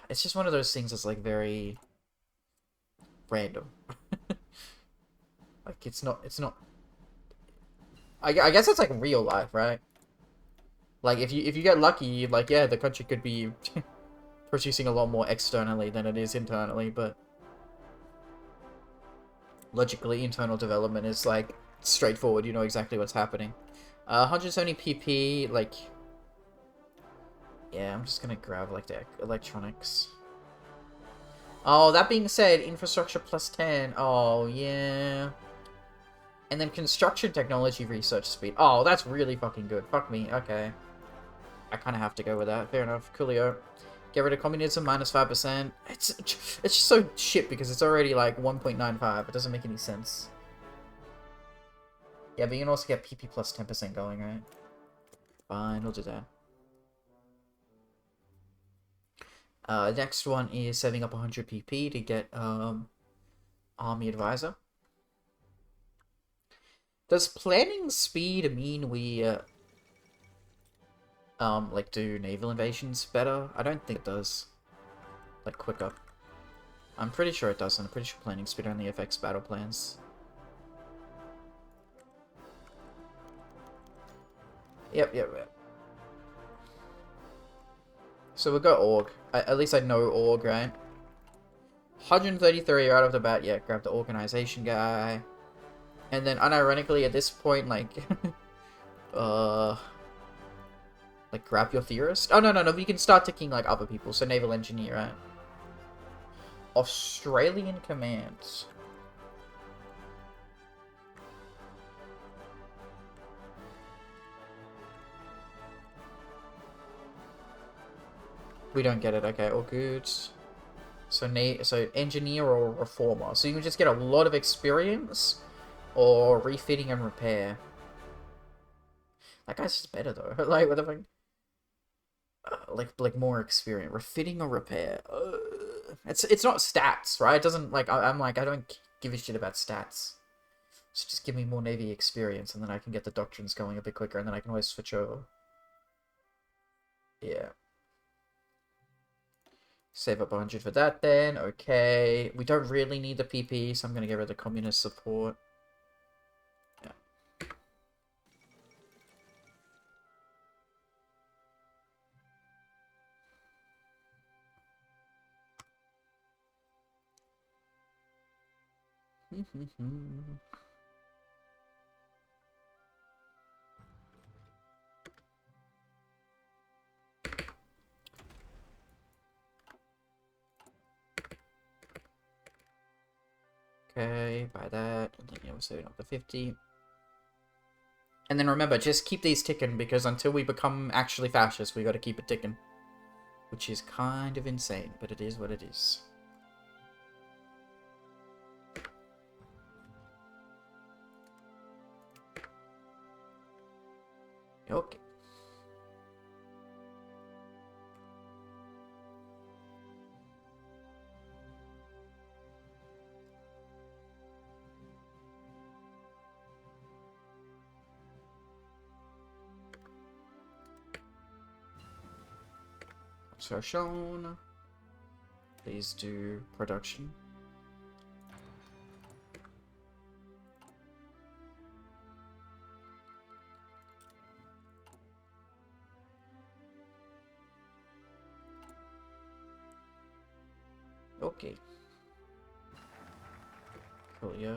Speaker 2: It's just one of those things that's, like, very... random. Like, it's not... I guess it's, like, real life, right? Like, if you get lucky, like, yeah, the country could be producing a lot more externally than it is internally, but... Logically, internal development is, like, straightforward. You know exactly what's happening. 170 PP, like... Yeah, I'm just gonna grab, like, the electronics. Oh, that being said, infrastructure plus 10. Oh, yeah. And then construction technology research speed. Oh, that's really fucking good. Fuck me. Okay. I kind of have to go with that. Fair enough. Coolio. Get rid of communism, -5%. It's just so shit because it's already like 1.95. It doesn't make any sense. Yeah, but you can also get PP plus 10% going, right? Fine, we'll do that. Next one is saving up 100 PP to get Army Advisor. Does planning speed mean we like do naval invasions better? I don't think it does. Like quicker. I'm pretty sure it doesn't. I'm pretty sure planning speed only affects battle plans. Yep. So we'll go org. At least I know org, right? 133 right off the bat. Yeah, grab the organization guy. And then unironically at this point, like like grab your theorist. Oh no, we can start ticking like other people. So naval engineer, right? Australian commands. We don't get it. Okay, all good. So engineer or reformer. So you can just get a lot of experience, or refitting and repair. That guy's just better though. Like what the fuck? Like more experience. Refitting or repair. It's not stats, right? It doesn't like I'm like I don't give a shit about stats. So just give me more Navy experience, and then I can get the doctrines going a bit quicker, and then I can always switch over. Yeah. Save up 100 for that then. Okay. We don't really need the PP, so I'm going to get rid of the communist support. Yeah. Okay, buy that. And then, yeah, we're saving up the 50. And then remember, just keep these ticking, because until we become actually fascists, we got to keep it ticking. Which is kind of insane, but it is what it is. Okay. So shown. Please do production. Okay. Cool, yeah.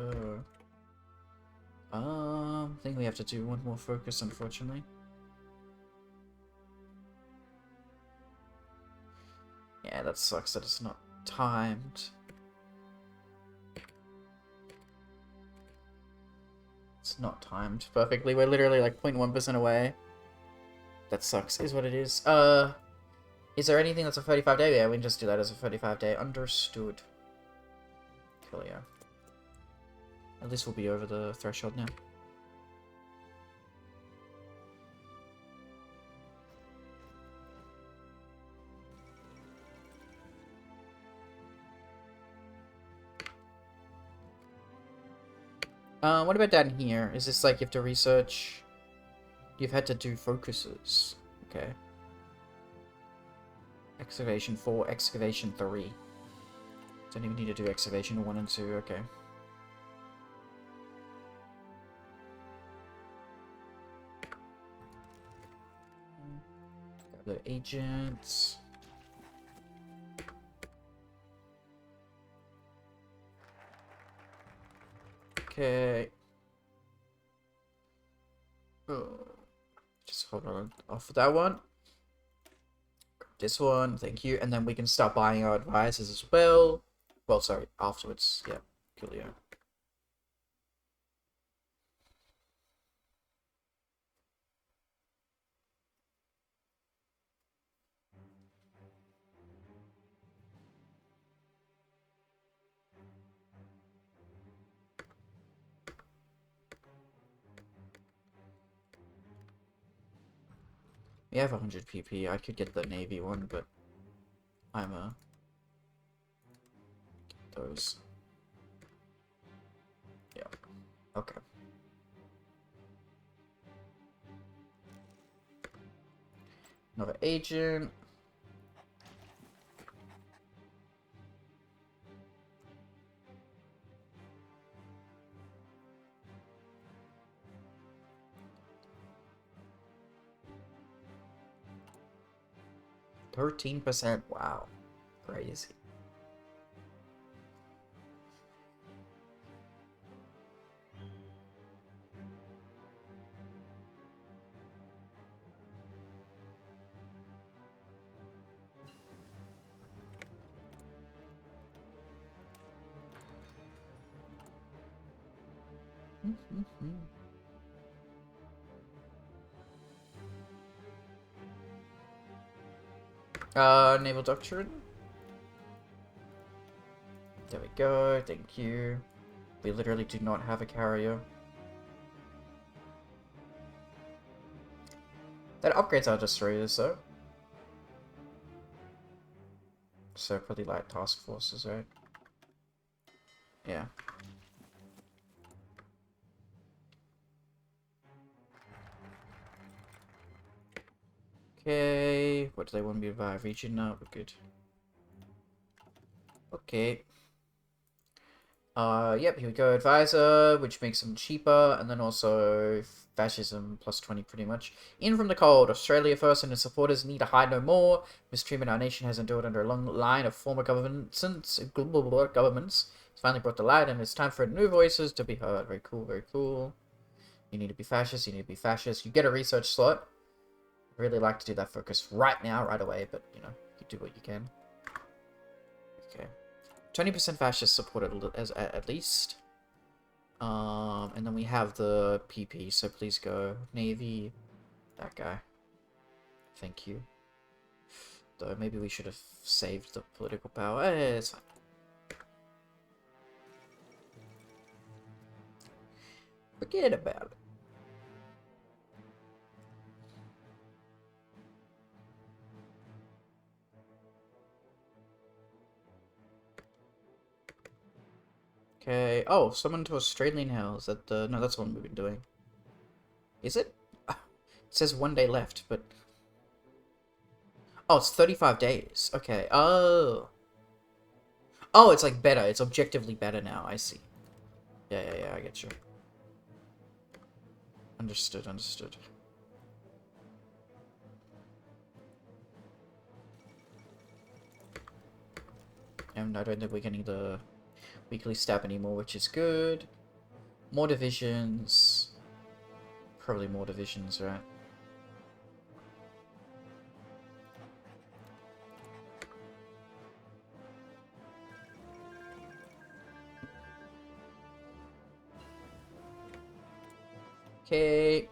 Speaker 2: I think we have to do one more focus, unfortunately. Yeah, that sucks that it's not timed. It's not timed perfectly. We're literally like 0.1% away. That sucks, is what it is. Is there anything that's a 35-day? Yeah, we can just do that as a 35-day. Understood. Cool, yeah. At least we'll be over the threshold now. What about down here? Is this like you have to research? You've had to do focuses. Okay. Excavation 4, excavation 3. Don't even need to do excavation 1 and 2, okay. Grab the agents. Okay. Oh. Just hold on off of that one. This one, thank you. And then we can start buying our advisors as well. Well, sorry, afterwards. Yeah, coolio. We have 100 PP. I could get the Navy one, but I'm those. Yeah. Okay. Another agent. %. Wow. Crazy. Naval Doctrine. There we go, thank you. We literally do not have a carrier. That upgrades our destroyers, though. So, probably light task forces, right? Yeah. Okay, what do they want me to buy? Region? No, we're good. Okay. Yep, here we go. Advisor, which makes them cheaper, and then also fascism plus 20 pretty much. In from the cold, Australia first and its supporters need to hide no more. Mistreatment our nation has endured under a long line of former governments. It's finally brought to light, and it's time for new voices to be heard. Very cool, very cool. You need to be fascist, you need to be fascist. You get a research slot. I really like to do that focus right now, right away, but, you know, you do what you can. Okay. 20% fascist support at least. And then we have the PP, so please go. Navy. That guy. Thank you. Though maybe we should have saved the political power. It's fine. Forget about it. Okay. Oh, summon to Australian Hell. Is that the... No, that's the one we've been doing. Is it? It says 1 day left, but... Oh, it's 35 days. Okay. Oh. Oh, it's like better. It's objectively better now. I see. Yeah, I get you. Understood, understood. And I don't think we're getting the weekly stab anymore, which is good. More divisions. Probably more divisions, right? Okay.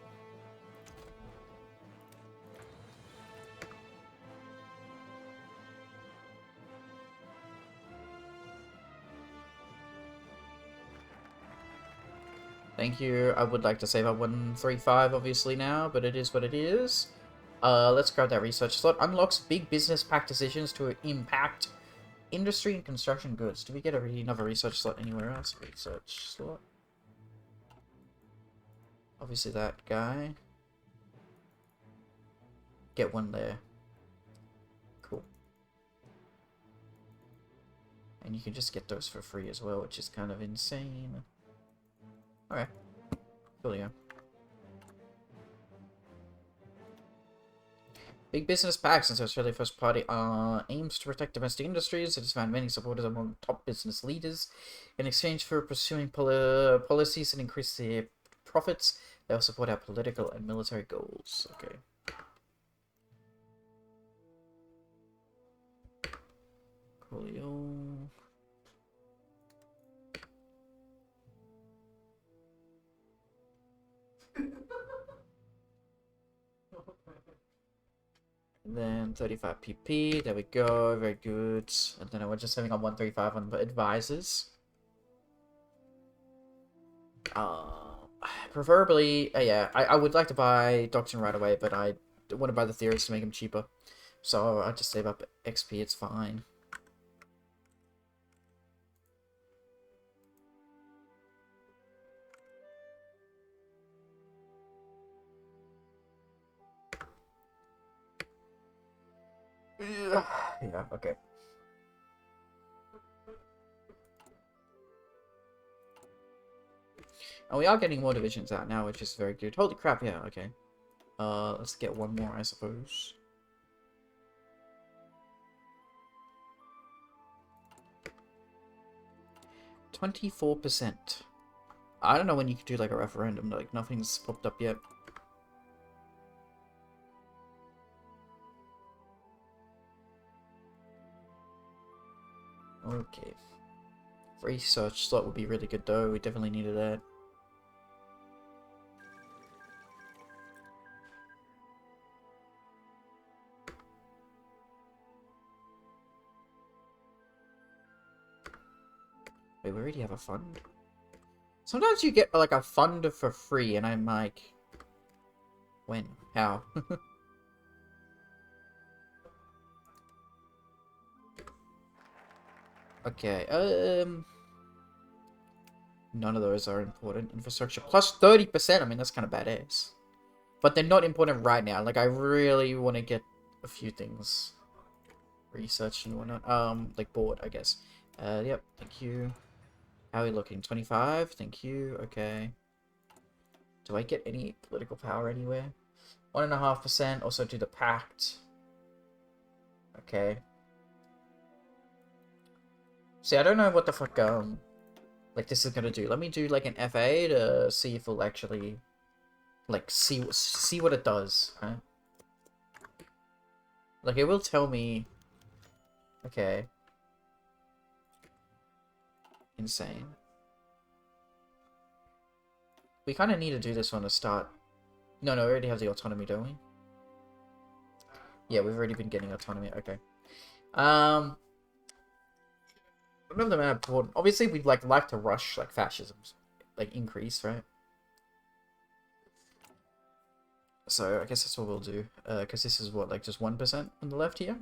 Speaker 2: Thank you. I would like to save up 135 obviously now, but it is what it is. Let's grab that research slot. Unlocks big business pack decisions to impact industry and construction goods. Do we get another research slot anywhere else? Research slot. Obviously that guy. Get one there. Cool. And you can just get those for free as well, which is kind of insane. Okay. Cool, yeah. Big business pack, since Australia's first party aims to protect domestic industries. It has found many supporters among top business leaders. In exchange for pursuing policies and increase their profits, they will support our political and military goals. Okay. Coolio. And then 35 PP, there we go, very good. And then we're just having on 135 on advisors. Preferably, yeah, I would like to buy Doctrine right away, but I want to buy the theories to make them cheaper. So I just save up XP, it's fine. Yeah, okay. And we are getting more divisions out now, which is very good. Holy crap, yeah, okay. Let's get one more, I suppose. %24%. I don't know when you could do like a referendum, like nothing's popped up yet. Okay. Research slot would be really good though, we definitely needed that. Wait, we already have a fund? Sometimes you get like a fund for free and I'm like... When? How? Okay, none of those are important. Infrastructure plus 30%, I mean that's kind of badass. But they're not important right now, like I really want to get a few things. Research and whatnot, like board, I guess. Yep, thank you. How are we looking? 25, thank you, okay. Do I get any political power anywhere? 1.5%, also do the pact. Okay. See, I don't know what the fuck, like, this is gonna do. Let me do, like, an FA to see if it'll actually, like, see what it does, right? Like, it will tell me... Okay. Insane. We kind of need to do this one to start. No, we already have the autonomy, don't we? Yeah, we've already been getting autonomy. Okay. None of them are important. Obviously, we'd like to rush like fascism's like increase, right? So I guess that's what we'll do. Because this is what, like just 1% on the left here.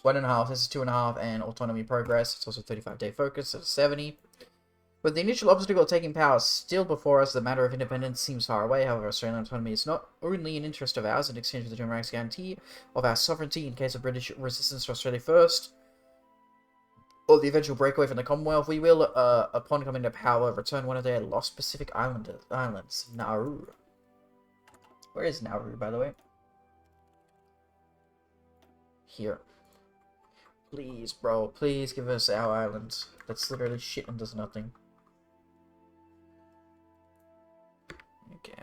Speaker 2: 1.5. This is 2.5, and autonomy progress. It's also 35-day focus, so 70. With the initial obstacle of taking power still before us, the matter of independence seems far away. However, Australian autonomy is not only an interest of ours in exchange for the German Reich's guarantee of our sovereignty in case of British resistance to Australia first, or the eventual breakaway from the Commonwealth. We will, upon coming to power, return one of their lost Pacific islands, Nauru. Where is Nauru, by the way? Here. Please, bro, please give us our island. That's literally shit and does nothing. Okay.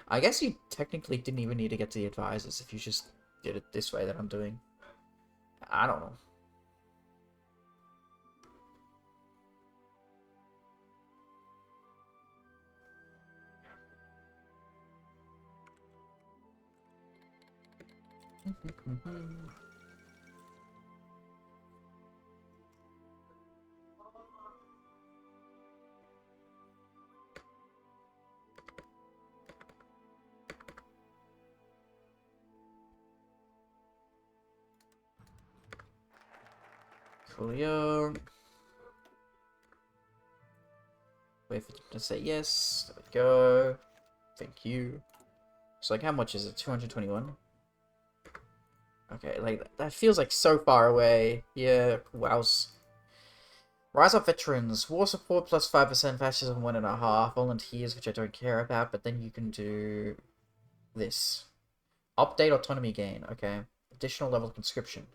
Speaker 2: I guess you technically didn't even need to get to the advisors if you just did it this way that I'm doing. I don't know. Coolio. Wait for them to say yes. There we go. Thank you. So, like, how much is it? 221? Okay, like, that feels like so far away. Yeah, wows. Rise up veterans. War support plus 5%, fascism 1.5%, volunteers, which I don't care about, but then you can do this. Update autonomy gain, okay. Additional level of conscription.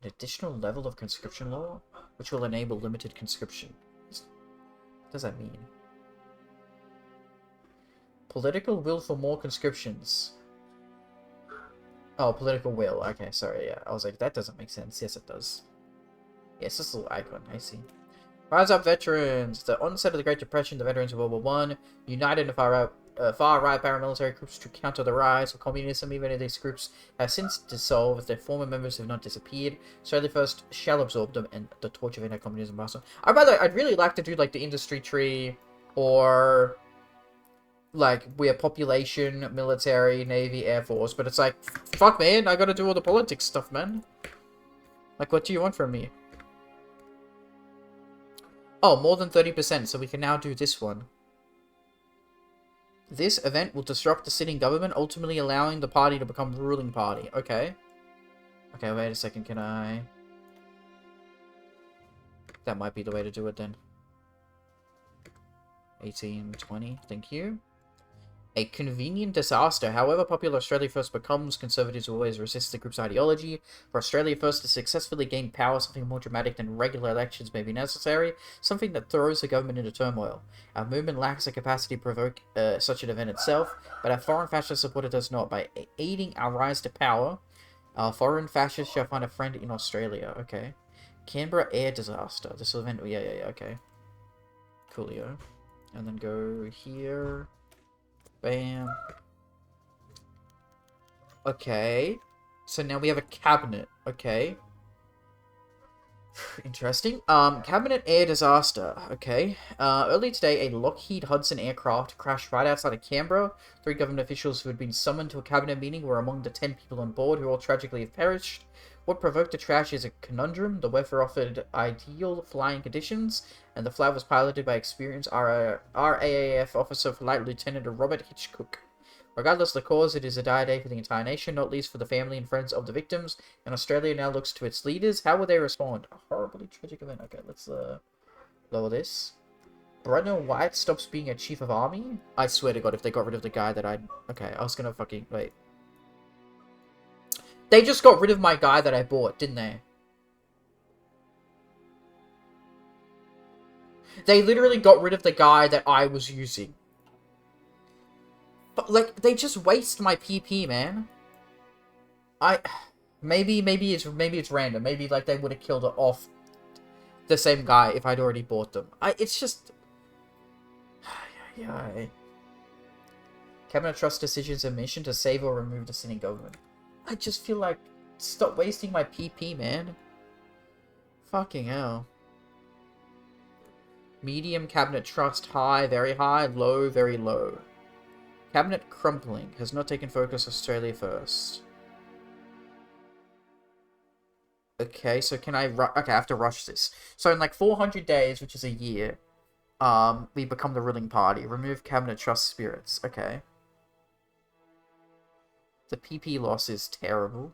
Speaker 2: An additional level of conscription law, which will enable limited conscription. What does that mean? Political will for more conscriptions. Oh, political will. Okay, sorry, yeah. I was like, that doesn't make sense. Yes, it does. Yes, this little icon. I see. Rise up veterans. The onset of the Great Depression, the veterans of World War I, united in a far-out far-right paramilitary groups to counter the rise of communism. Even if these groups have since dissolved, their former members have not disappeared. Australia First shall absorb them and the torch of anti-communism master. By the way, I'd really like to do like the industry tree, or like we have population, military, navy, air force, but it's like, fuck man, I gotta do all the politics stuff, man. Like, what do you want from me? Oh, more than 30%, so we can now do this one. This event will disrupt the sitting government, ultimately allowing the party to become ruling party. Okay. Okay, wait a second, can I... That might be the way to do it then. 1820, thank you. A convenient disaster. However popular Australia First becomes, conservatives will always resist the group's ideology. For Australia First to successfully gain power, something more dramatic than regular elections may be necessary, something that throws the government into turmoil. Our movement lacks the capacity to provoke such an event itself, but our foreign fascist supporter does not. By aiding our rise to power, our foreign fascists shall find a friend in Australia. Okay. Canberra air disaster. This event... Yeah, okay. Coolio. And then go here... Bam. Okay. So now we have a cabinet. Okay. Interesting. Cabinet air disaster. Okay. Early today, a Lockheed Hudson aircraft crashed right outside of Canberra. 3 government officials who had been summoned to a cabinet meeting were among the 10 people on board who all tragically have perished. What provoked the crash is a conundrum. The weather offered ideal flying conditions, and the flight was piloted by experienced RAAF officer Flight Lieutenant Robert Hitchcock. Regardless of the cause, it is a dire day for the entire nation, not least for the family and friends of the victims, and Australia now looks to its leaders. How will they respond? A horribly tragic event. Okay, let's lower this. Brendan White stops being a chief of army? I swear to God, if they got rid of the guy that I... Okay, I was gonna fucking... Wait. They just got rid of my guy that I bought, didn't they? They literally got rid of the guy that I was using. But, like, they just waste my PP, man. Maybe it's random. Maybe, like, they would have killed it off the same guy if I'd already bought them. It's just... Yeah. Cabinet Trust decisions a mission to save or remove the sitting government. I just feel like... Stop wasting my PP, man. Fucking hell. Medium Cabinet Trust, high, very high, low, very low. Cabinet crumpling. Has not taken focus Australia First. Okay, so can I... Okay, I have to rush this. So in like 400 days, which is a year, we become the ruling party. Remove Cabinet Trust spirits. Okay. The PP loss is terrible.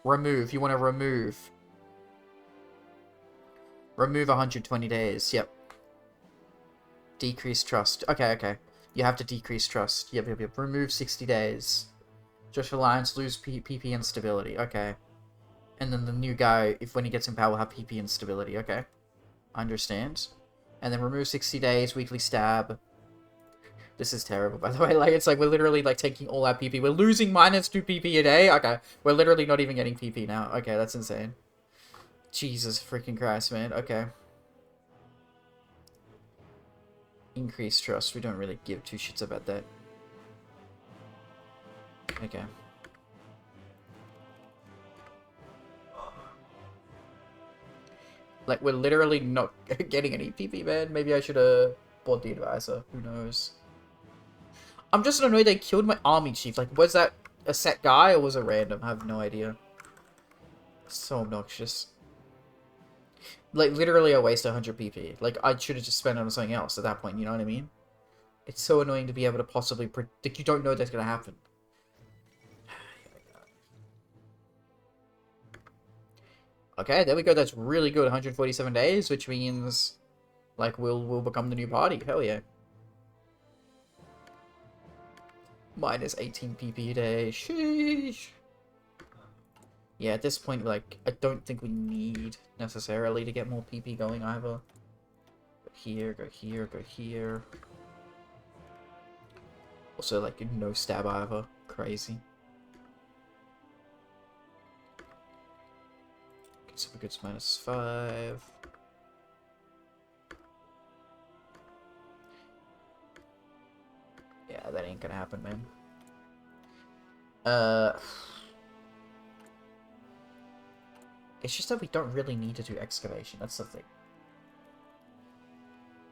Speaker 2: Remove. You want to remove. Remove 120 days. Yep. Decrease trust. Okay. You have to decrease trust. Yep. Remove 60 days. Joshua Lyons lose PP instability. Okay. And then the new guy, when he gets in power, will have PP instability. Okay. I understand. And then remove 60 days, weekly stab. This is terrible, by the way. Like, it's like we're literally, like, taking all our PP. We're losing -2 PP a day? Okay. We're literally not even getting PP now. Okay, that's insane. Jesus freaking Christ, man. Okay. Increase trust. We don't really give 2 shits about that. Okay. Like, we're literally not getting any PP, man. Maybe I should have bought the advisor. Who knows? I'm just annoyed they killed my army chief. Like, was that a set guy or was it random? I have no idea. It's so obnoxious. Like, literally a waste of 100 PP. Like, I should have just spent it on something else at that point, you know what I mean? It's so annoying to be able to possibly predict. You don't know that's going to happen. Okay, there we go. That's really good. 147 days, which means, like, we'll become the new party. Hell yeah. Minus 18 PP a day. Sheesh. Yeah, at this point, like, I don't think we need necessarily to get more PP going either. Go here, go here, go here. Also, like, no stab either. Crazy. Consumer goods -5. Yeah, that ain't gonna happen, man. Uh... It's just that we don't really need to do excavation. That's the thing.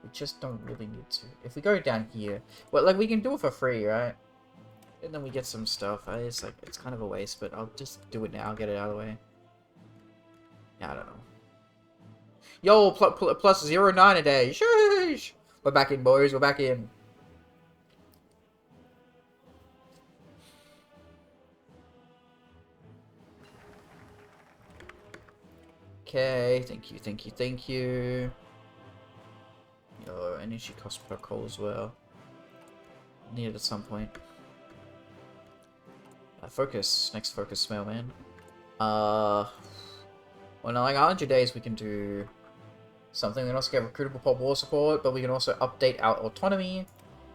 Speaker 2: We just don't really need to. If we go down here... Well, like, we can do it for free, right? And then we get some stuff. It's like, it's kind of a waste, but I'll just do it now. Get it out of the way. Yeah, I don't know. Yo, plus 0.9 a day. Sheesh! We're back in, boys. We're back in. Okay, thank you, thank you, thank you. Yo, energy cost per coal as well. Need it at some point. Focus. Next focus, mailman. Well, in like 100 days we can do something. We can also get recruitable pop war support, but we can also update our autonomy.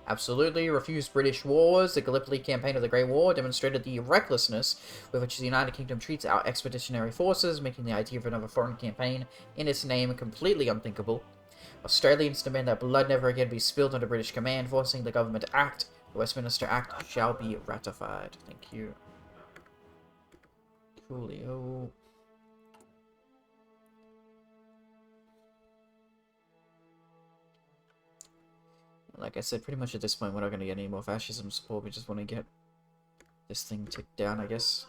Speaker 2: Absolutely. Refuse British wars. The Gallipoli campaign of the Great War demonstrated the recklessness with which the United Kingdom treats our expeditionary forces, making the idea of another foreign campaign in its name completely unthinkable. Australians demand that blood never again be spilled under British command, forcing the government to act. The Westminster Act shall be ratified. Thank you. Coolio. Like I said, pretty much at this point we're not going to get any more fascism support, we just want to get this thing ticked down, I guess.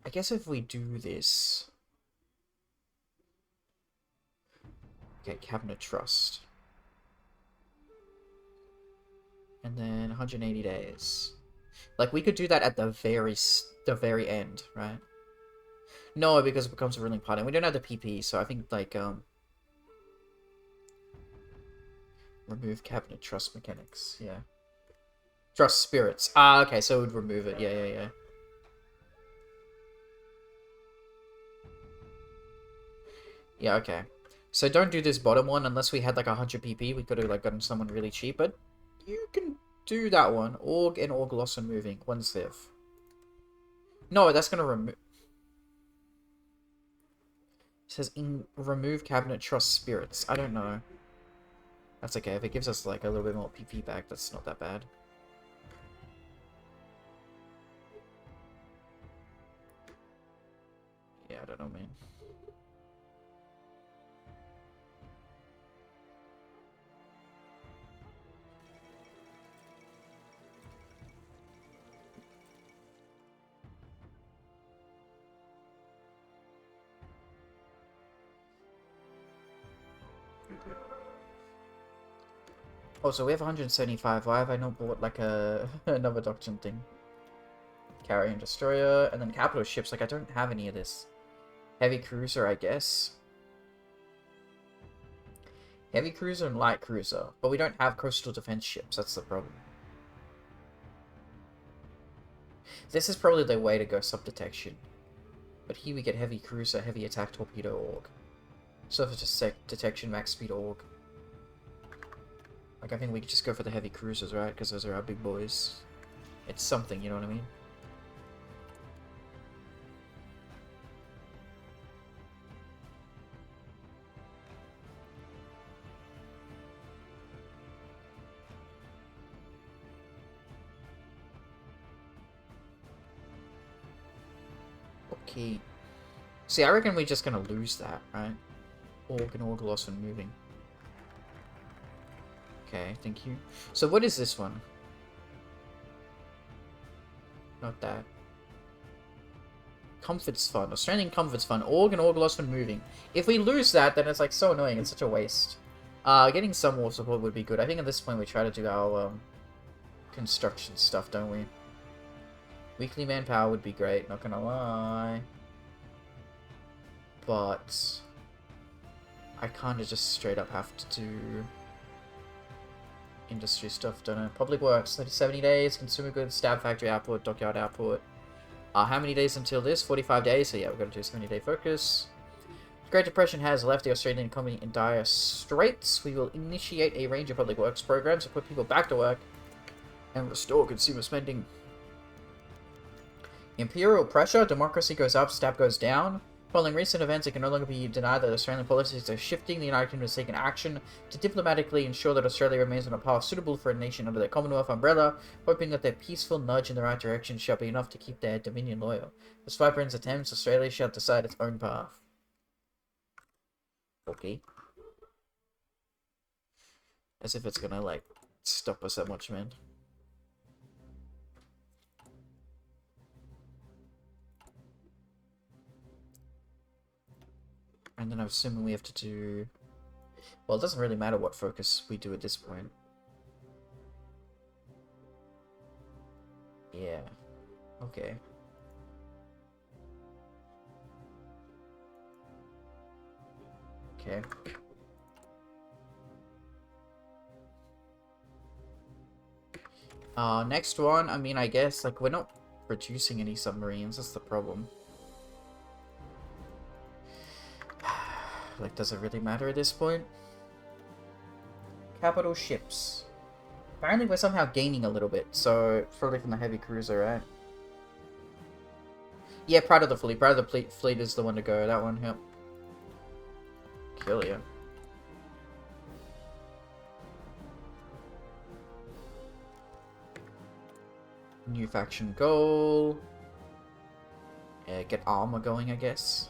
Speaker 2: I guess if we do this... Okay, Cabinet Trust. And then 180 days. Like, we could do that at the very end, right? No, because it becomes a ruling party. And we don't have the PP, so I think, like, remove cabinet trust mechanics, yeah. Trust spirits. Ah, okay, so it would remove it. Yeah. Yeah, okay. So don't do this bottom one unless we had, like, 100 PP. We could have, like, gotten someone really cheap, but you can do that one. Org and org loss and moving. 1 civ. No, that's gonna remove... It says remove cabinet trust spirits. I don't know. That's okay. If it gives us like a little bit more PP back, that's not that bad. Yeah, I don't know, man. Oh, so we have 175. Why have I not bought, like, another doctrine thing? Carrier and destroyer, and then capital ships. Like, I don't have any of this. Heavy cruiser, I guess. Heavy cruiser and light cruiser. But we don't have coastal defense ships. That's the problem. This is probably the way to go sub-detection. But here we get heavy cruiser, heavy attack torpedo org. Surface detection, max speed org. Like, I think we could just go for the heavy cruisers, right? Because those are our big boys. It's something, you know what I mean? Okay. See, I reckon we're just gonna lose that, right? Org and org loss when moving. Okay, thank you. So what is this one? Not that. Comforts Fund. Australian Comforts Fund. Org and org loss when moving. If we lose that, then it's like so annoying. It's such a waste. Getting some war support would be good. I think at this point we try to do our construction stuff, don't we? Weekly manpower would be great, not gonna lie. But I kinda just straight up have to do industry stuff, don't know. Public works, 70 days, consumer goods, stab factory output, dockyard output. How many days until this? 45 days, so yeah, we're gonna do a 70-day focus. The Great Depression has left the Australian economy in dire straits. We will initiate a range of public works programs to put people back to work and restore consumer spending. Imperial pressure, democracy goes up, stab goes down. Following recent events, it can no longer be denied that Australian policies are shifting. The United Kingdom has taken action to diplomatically ensure that Australia remains on a path suitable for a nation under the Commonwealth umbrella, hoping that their peaceful nudge in the right direction shall be enough to keep their dominion loyal. Despite Britain's attempts, Australia shall decide its own path. Okay. As if it's gonna, like, stop us that much, man. And then I'm assuming we have to do... Well, it doesn't really matter what focus we do at this point. Yeah. Okay. Okay. Next one, I mean, I guess, like, we're not producing any submarines, that's the problem. Like, does it really matter at this point? Capital ships. Apparently we're somehow gaining a little bit, so probably from the heavy cruiser, right? Yeah, Pride of the Fleet. Pride of the Fleet is the one to go. That one, yep. Kill you. New faction goal. Yeah, get armor going, I guess.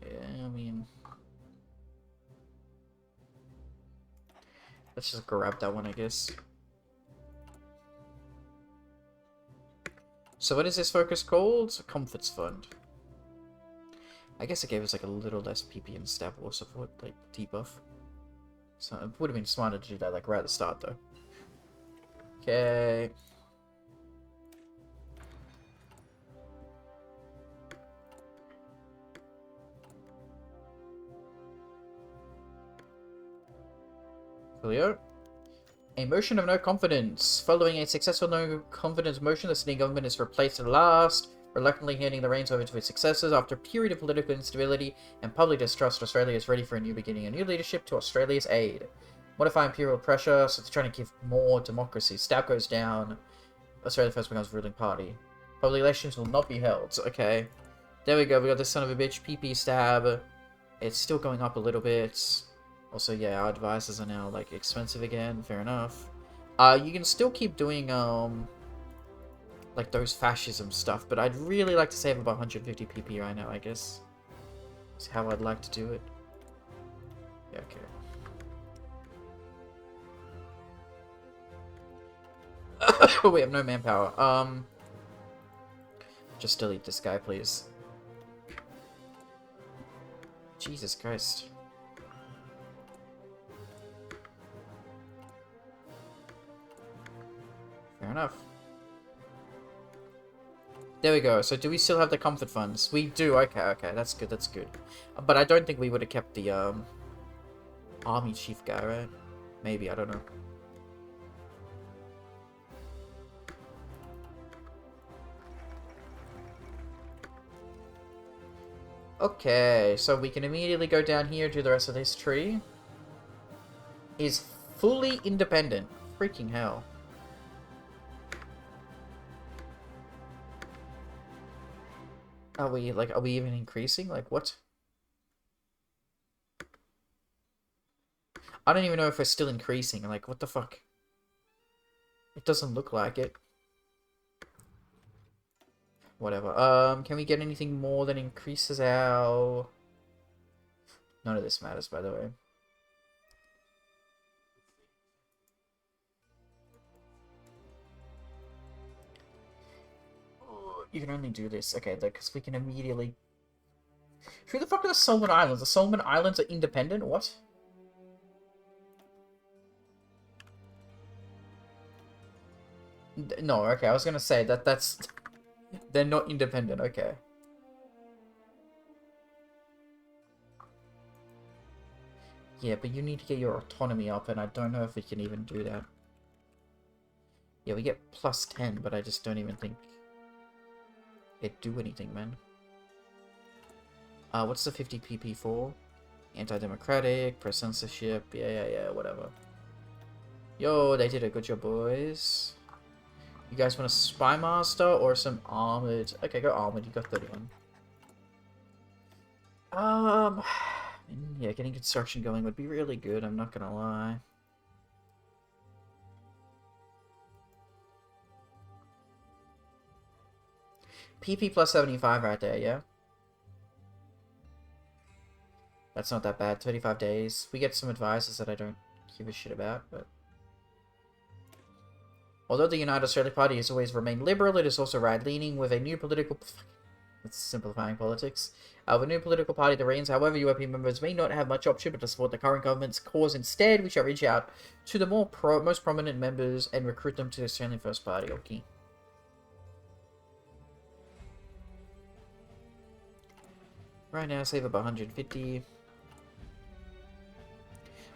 Speaker 2: Yeah, I mean... Let's just grab that one, I guess. So what is this focus called? Comforts Fund. I guess it gave us like a little less PP and stab war support, like debuff. So it would have been smarter to do that like right at the start though. Okay. Julio. A motion of no confidence. Following a successful no confidence motion, the Sydney government is replaced at last, reluctantly handing the reins over to its successors. After a period of political instability and public distrust, Australia is ready for a new beginning, a new leadership to Australia's aid. Modify imperial pressure, so it's trying to give more democracy. Stab goes down. Australia first becomes ruling party. Public elections will not be held. Okay. There we go, we got this son of a bitch. PP stab. It's still going up a little bit. Also, yeah, our advisors are now, like, expensive again. Fair enough. You can still keep doing, like, those fascism stuff, but I'd really like to save about 150 PP right now, I guess. That's how I'd like to do it. Yeah, okay. We have no manpower. Just delete this guy, please. Jesus Christ. Fair enough. There we go. So do we still have the comfort funds? We do. Okay, okay. That's good. That's good. But I don't think we would have kept the army chief guy, right? Maybe. I don't know. Okay. So we can immediately go down here, do the rest of this tree. Is fully independent. Freaking hell. Are we even increasing? Like, what? I don't even know if we're still increasing. Like, what the fuck? It doesn't look like it. Whatever. Can we get anything more that increases our... None of this matters, by the way. You can only do this. Okay, because we can immediately... Who the fuck are the Solomon Islands? The Solomon Islands are independent? What? No, okay, I was gonna say that's... They're not independent, okay. Yeah, but you need to get your autonomy up, and I don't know if we can even do that. Yeah, we get plus 10, but I just don't even think it do anything, man. What's the 50 PP for? Anti-democratic, press censorship, yeah, whatever. Yo, they did a good job, boys. You guys want a Spy Master or some Armored? Okay, go Armored. You got 31. Yeah, getting construction going would be really good, I'm not gonna lie. PP plus 75 right there, yeah? That's not that bad. 35 days. We get some advisors that I don't give a shit about, but... Although the United Australia Party has always remained liberal, it is also right-leaning with a new political... It's simplifying politics. With a new political party that reigns, however, UAP members may not have much option but to support the current government's cause. Instead, we shall reach out to the most prominent members and recruit them to the Australian First Party. Okay. Right now, save up 150.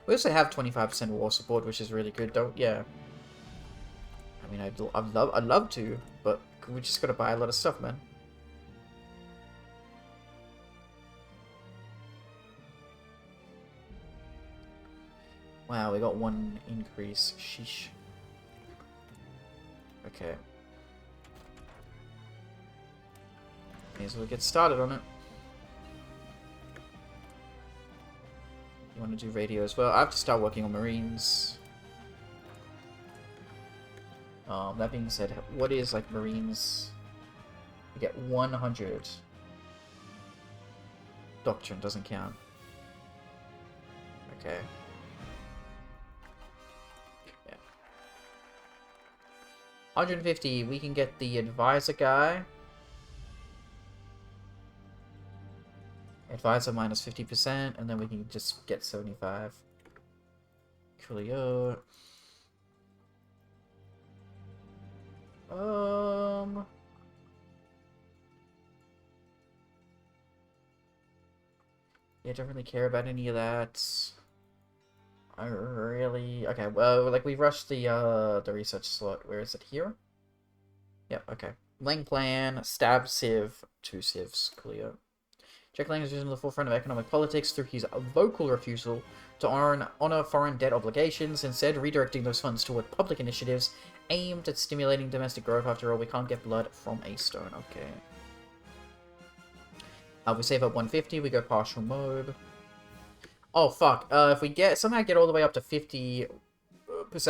Speaker 2: We also have 25% war support, which is really good. Yeah. I mean, I'd love to, but we just gotta buy a lot of stuff, man. Wow, we got one increase. Sheesh. Okay. May as well get started on it. You want to do radio as well? I have to start working on Marines. That being said, what is like Marines? You get 100. Doctrine doesn't count. Okay. Yeah. 150, we can get the advisor guy. Advisor minus 50%, and then we can just get 75. Coolio. Yeah, don't really care about any of that. I really... Okay, well, like, we rushed the research slot. Where is it? Here? Yep, okay. Lang Plan, Stab Civ, 2 Civs, Coolio. Jack Lang is in the forefront of economic politics through his vocal refusal to honor foreign debt obligations, instead redirecting those funds toward public initiatives aimed at stimulating domestic growth. After all, we can't get blood from a stone. Okay. We save up 150, we go partial mode. Oh, fuck. If we somehow get all the way up to 50%,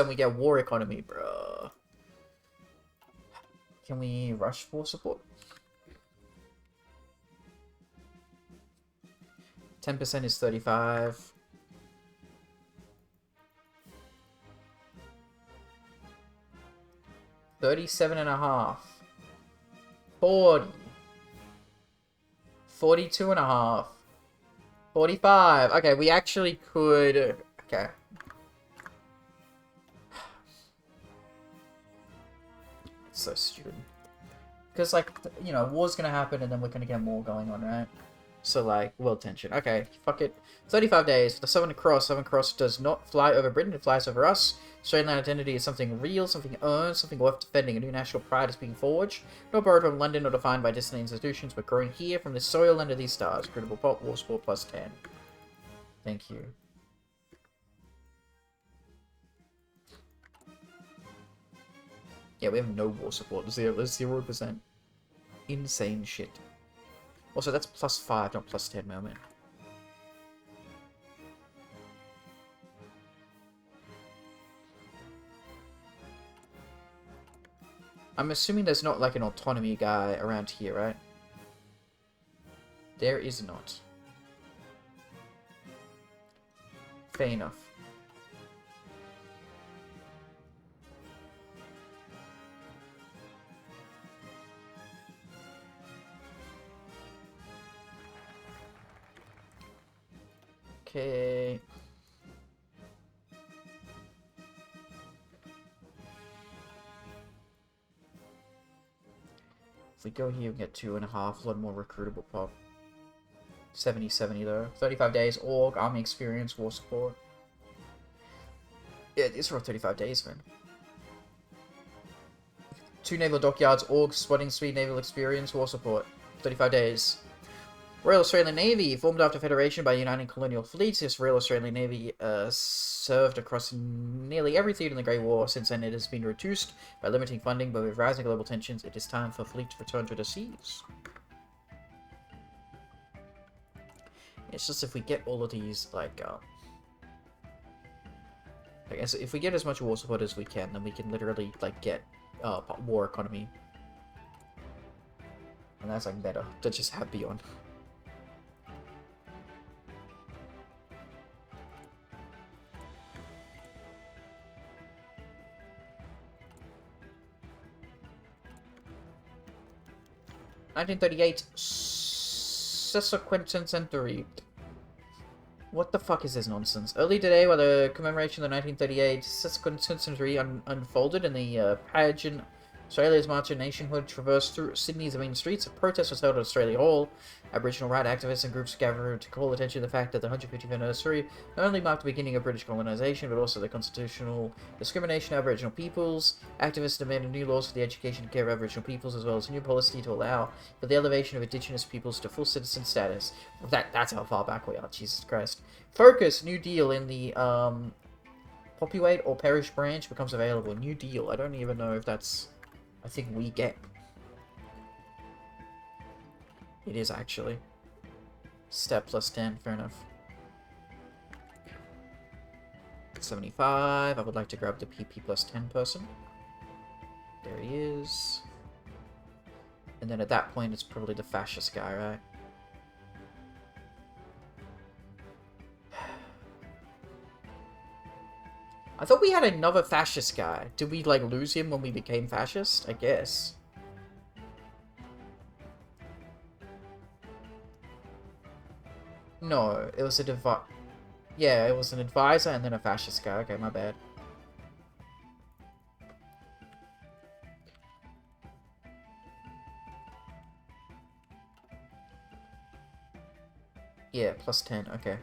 Speaker 2: we get war economy, bruh. Can we rush war support? 10% is 35. $37.5. 40. 42.5. 45. Okay, we actually could... Okay. It's so stupid. Because, like, you know, war's gonna happen and then we're gonna get more going on, right? So, like, world tension. Okay, fuck it. 35 days. The Southern Cross. Southern Cross does not fly over Britain, it flies over us. Australian identity is something real, something earned, something worth defending. A new national pride is being forged. Not borrowed from London or defined by distant institutions, but growing here from the soil under these stars. Critical pop, war sport plus 10. Thank you. Yeah, we have no war support. 0%. Insane shit. Also, that's plus 5, not plus 10 moment. I'm assuming there's not like an autonomy guy around here, right? There is not. Fair enough. Okay. If we go here, we get 2.5, a lot more recruitable pop. 70-70 though. 35 days, org, army experience, war support. Yeah, these are all 35 days, man. 2 naval dockyards, org, sweating speed, naval experience, war support. 35 days. Royal Australian Navy, formed after Federation by uniting colonial fleets, this Royal Australian Navy served across nearly every theatre in the Great War. Since then, it has been reduced by limiting funding, but with rising global tensions, it is time for fleet to return to the seas. It's just if we get all of these, like, I guess if we get as much war support as we can, then we can literally, like, get war economy. And that's, like, better to just have beyond. "1938 sesquicentenary." What the fuck is this nonsense? Early today, while the commemoration of the 1938 sesquicentenary unfolded in the pageant, Australia's march of nationhood traversed through Sydney's main streets. A protest was held at Australia Hall. Aboriginal right activists and groups gathered to call attention to the fact that the 150th anniversary not only marked the beginning of British colonisation, but also the constitutional discrimination of Aboriginal peoples. Activists demanded new laws for the education and care of Aboriginal peoples, as well as a new policy to allow for the elevation of Indigenous peoples to full citizen status. That's how far back we are, Jesus Christ. Focus, New Deal in the Populate or Perish branch becomes available. New Deal, I don't even know if that's... I think we get. It is actually. Step plus 10, fair enough. 75, I would like to grab the PP plus 10 person. There he is. And then at that point, it's probably the fascist guy, right? I thought we had another fascist guy. Did we, like, lose him when we became fascist? I guess. No, it was a yeah, it was an advisor and then a fascist guy. Okay, my bad. Yeah, plus 10, okay.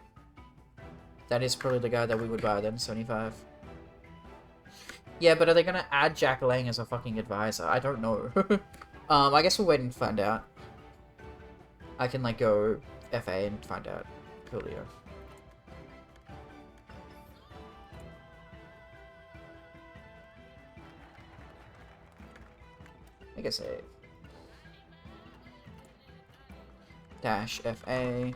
Speaker 2: That is probably the guy that we would buy then, 75. Yeah, but are they gonna add Jack Lang as a fucking advisor? I don't know. I guess we'll wait and find out. I can, like, go FA and find out. Coolio. I guess a dash FA.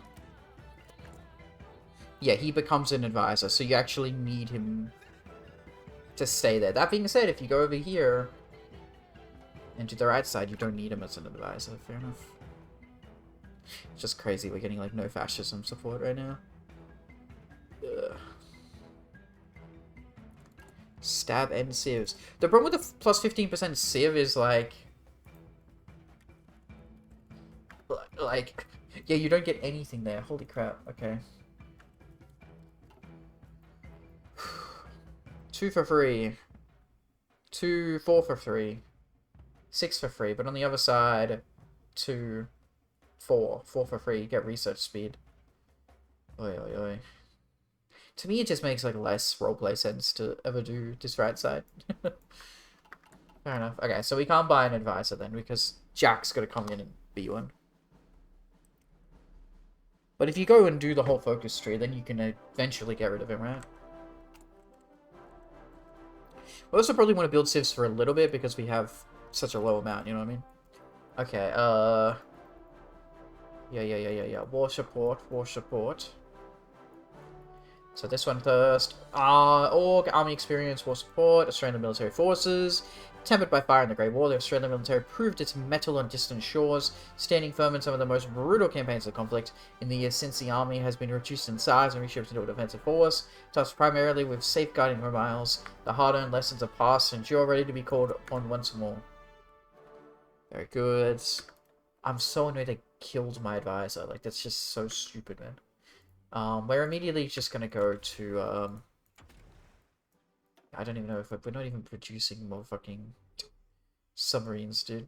Speaker 2: Yeah, he becomes an advisor, so you actually need him to stay there. That being said, if you go over here and to the right side, you don't need him as an advisor. Fair enough. It's just crazy we're getting, like, no fascism support right now. Ugh. Stab and civs. The problem with the plus 15% civ is, like... Yeah, you don't get anything there. Holy crap. Okay. 2 for free. 4 for free. 6 for free. But on the other side, 2, 4. 4 for free. You get research speed. Oi, oi, oi. To me, it just makes, like, less roleplay sense to ever do this right side. Fair enough. Okay, so we can't buy an advisor then, because Jack's gonna come in and be one. But if you go and do the whole focus tree, then you can eventually get rid of him, right? We also probably want to build civs for a little bit, because we have such a low amount, you know what I mean? Okay, Yeah. War support. So this one first. Org, Army Experience, War Support, Australian Military Forces. Tempered by fire in the Great War, the Australian military proved its mettle on distant shores, standing firm in some of the most brutal campaigns of conflict. In the years since, the army has been reduced in size and reshaped into a defensive force, tasked primarily with safeguarding miles. The hard-earned lessons are past, and you're ready to be called upon once more. Very good. I'm so annoyed I killed my advisor. Like, that's just so stupid, man. We're immediately just gonna go to, I don't even know if we're not even producing more fucking submarines, dude.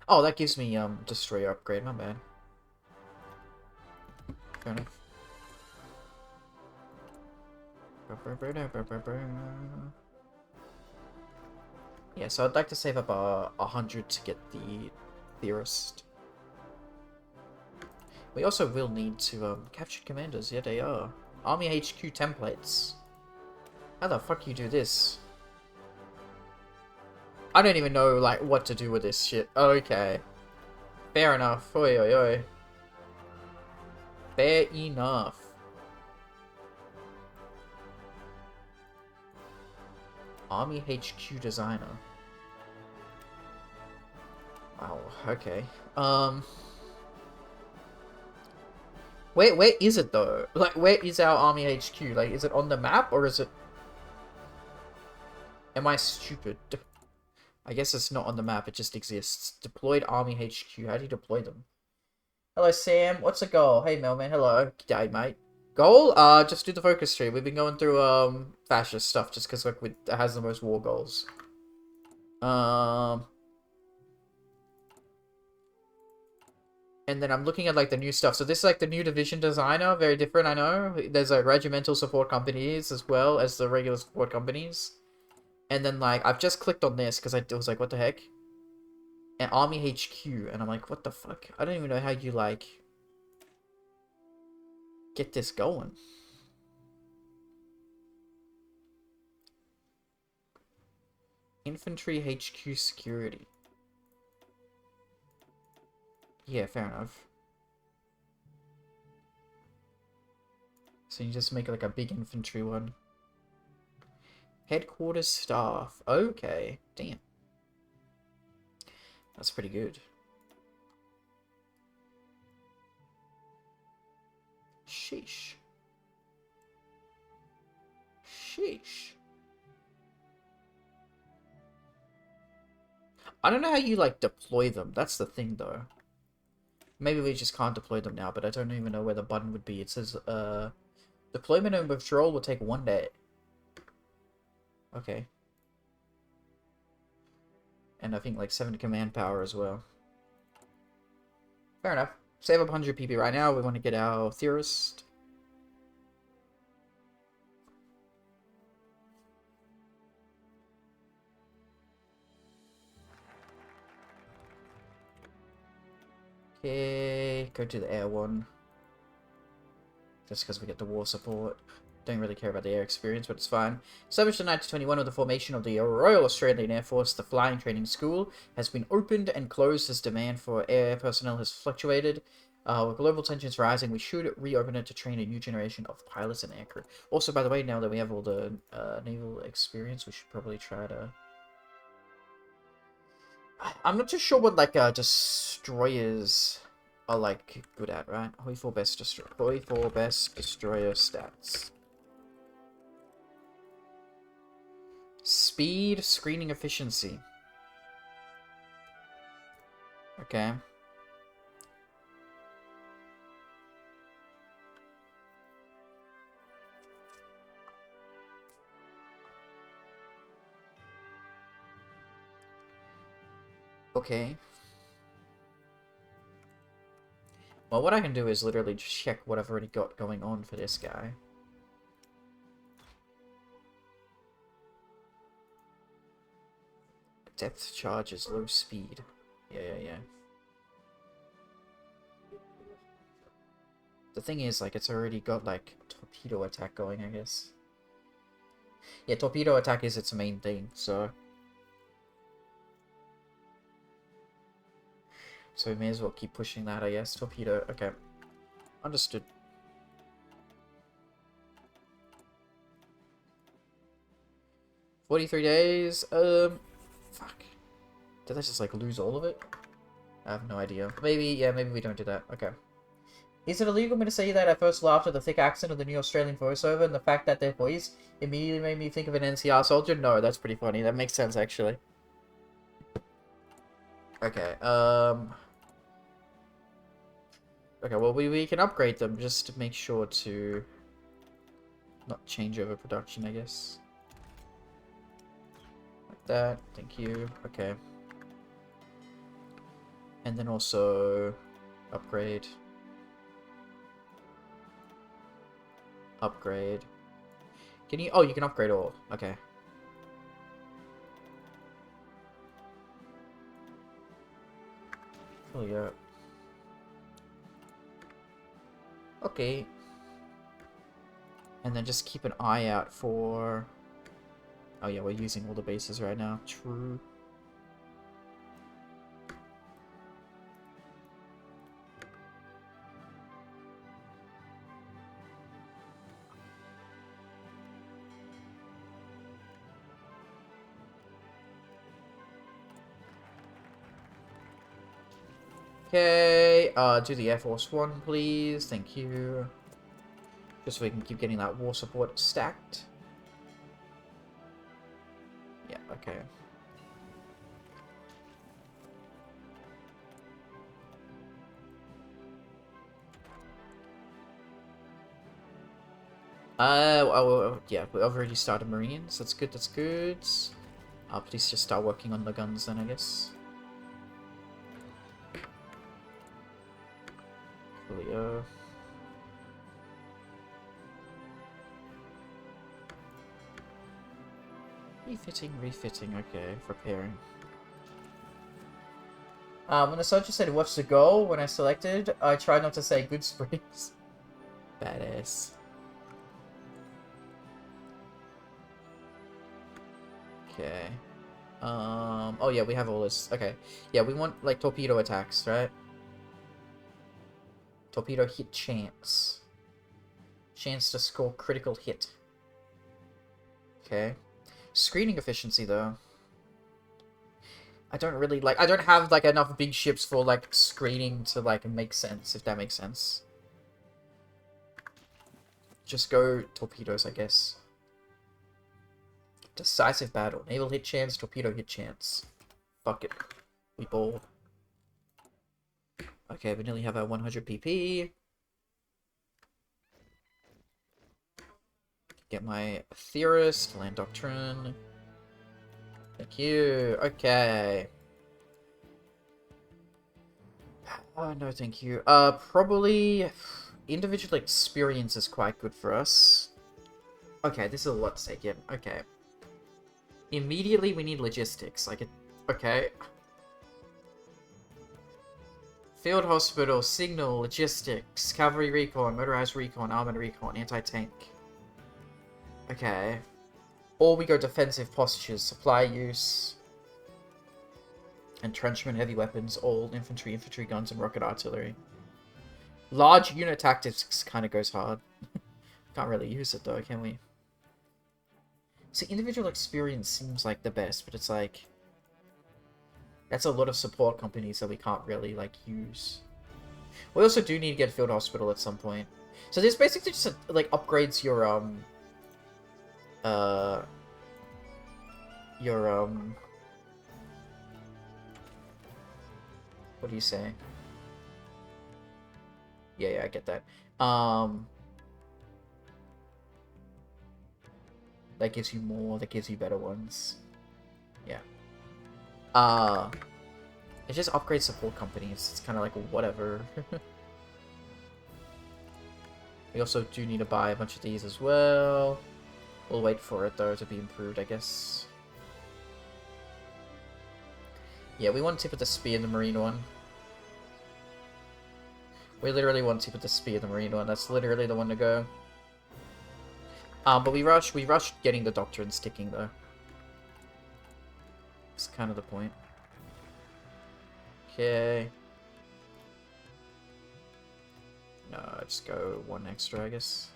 Speaker 2: Oh, that gives me, destroyer upgrade, my bad. Fair enough. Yeah, so I'd like to save up 100 to get the Theorist. We also will need to capture commanders. Yeah, they are. Army HQ templates. How the fuck you do this? I don't even know, like, what to do with this shit. Okay. Fair enough. Oi, oi, oi. Fair enough. Army HQ designer. Wow, okay. Where is it though? Like, where is our Army HQ? Like, is it on the map or is it... Am I stupid? I guess it's not on the map, it just exists. Deployed Army HQ. How do you deploy them? Hello, Sam. What's the goal? Hey, Melman. Hello. G'day, mate. Goal? Just do the focus tree. We've been going through, fascist stuff just because, like, it has the most war goals. And then I'm looking at, like, the new stuff. So this is, like, the new division designer. Very different, I know. There's, like, regimental support companies as well as the regular support companies. And then, like, I've just clicked on this because I was like, what the heck? And Army HQ. And I'm like, what the fuck? I don't even know how you, like, get this going. Infantry HQ security. Yeah, fair enough. So you just make like a big infantry one. Headquarters staff. Okay. Damn. That's pretty good. Sheesh. Sheesh. I don't know how you, like, deploy them. That's the thing, though. Maybe we just can't deploy them now, but I don't even know where the button would be. It says, deployment and withdrawal will take 1 day. Okay. And I think, like, 7 command power as well. Fair enough. Save up 100 PP right now. We want to get our Theorist. Okay, go to the air one. Just because we get the war support. Don't really care about the air experience, but it's fine. Established in 1921 with the formation of the Royal Australian Air Force, the Flying Training School has been opened and closed as demand for air personnel has fluctuated. With global tensions rising, we should reopen it to train a new generation of pilots and aircrew. Also, by the way, now that we have all the naval experience, we should probably try to... I'm not too sure what, like, destroyers are, like, good at, right? HOI4 best destroyer. HOI4 best destroyer stats. Speed, screening efficiency. Okay. Okay. Well, what I can do is literally just check what I've already got going on for this guy. Depth charge is low speed. Yeah. The thing is, like, it's already got, like, torpedo attack going, I guess. Yeah, torpedo attack is its main thing, so... So we may as well keep pushing that, I guess. Torpedo, okay. Understood. $43 days, fuck. Did I just, like, lose all of it? I have no idea. Maybe, yeah, maybe we don't do that. Okay. Is it illegal for me to say that I first laughed at the thick accent of the new Australian voiceover and the fact that their voice immediately made me think of an NCR soldier? No, that's pretty funny. That makes sense, actually. Okay, okay, well, we can upgrade them just to make sure to not change over production, I guess. Like that. Thank you. Okay. And then also upgrade. Upgrade. Can you... Oh, you can upgrade all. Okay. Oh, yeah. Okay. And then just keep an eye out for... Oh yeah, we're using all the bases right now. True. Okay, do the Air Force One, please. Thank you. Just so we can keep getting that war support stacked. Yeah, okay. Yeah, we've already started Marines. That's good, that's good. Please just start working on the guns then, I guess. Coolio. Refitting, okay, repairing. When the soldier said what's the goal, when I selected, I tried not to say good springs. Badass. Okay. Oh yeah, we have all this. Okay. Yeah, we want, like, torpedo attacks, right? Torpedo hit chance. Chance to score critical hit. Okay. Screening efficiency, though. I don't really, like, I don't have, like, enough big ships for, like, screening to, like, make sense, if that makes sense. Just go torpedoes, I guess. Decisive battle. Naval hit chance, torpedo hit chance. Fuck it. We ball. Okay, we nearly have our 100 PP. Get my theorist, land doctrine. Thank you. Okay. Oh, no, thank you. Probably individual experience is quite good for us. Okay, this is a lot to take in. Okay. Immediately, we need logistics. Like, okay. Field hospital, signal, logistics, cavalry recon, motorized recon, armored recon, anti-tank. Okay. Or we go defensive postures, supply use, entrenchment, heavy weapons, all infantry, infantry guns, and rocket artillery. Large unit tactics kind of goes hard. Can't really use it though, can we? See, individual experience seems like the best, but it's like... That's a lot of support companies that we can't really, like, use. We also do need to get field hospital at some point. So this basically just, like, upgrades your, what do you say? Yeah, I get that. That gives you more, that gives you better ones. Yeah. It just upgrades support companies. It's kind of like, whatever. We also do need to buy a bunch of these as well. We'll wait for it, though, to be improved, I guess. Yeah, we want to put the spear in the marine one. We literally want to put the spear in the marine one. That's literally the one to go. But we rushed getting the doctrine sticking, though. It's kind of the point. Okay. No, just go one extra, I guess.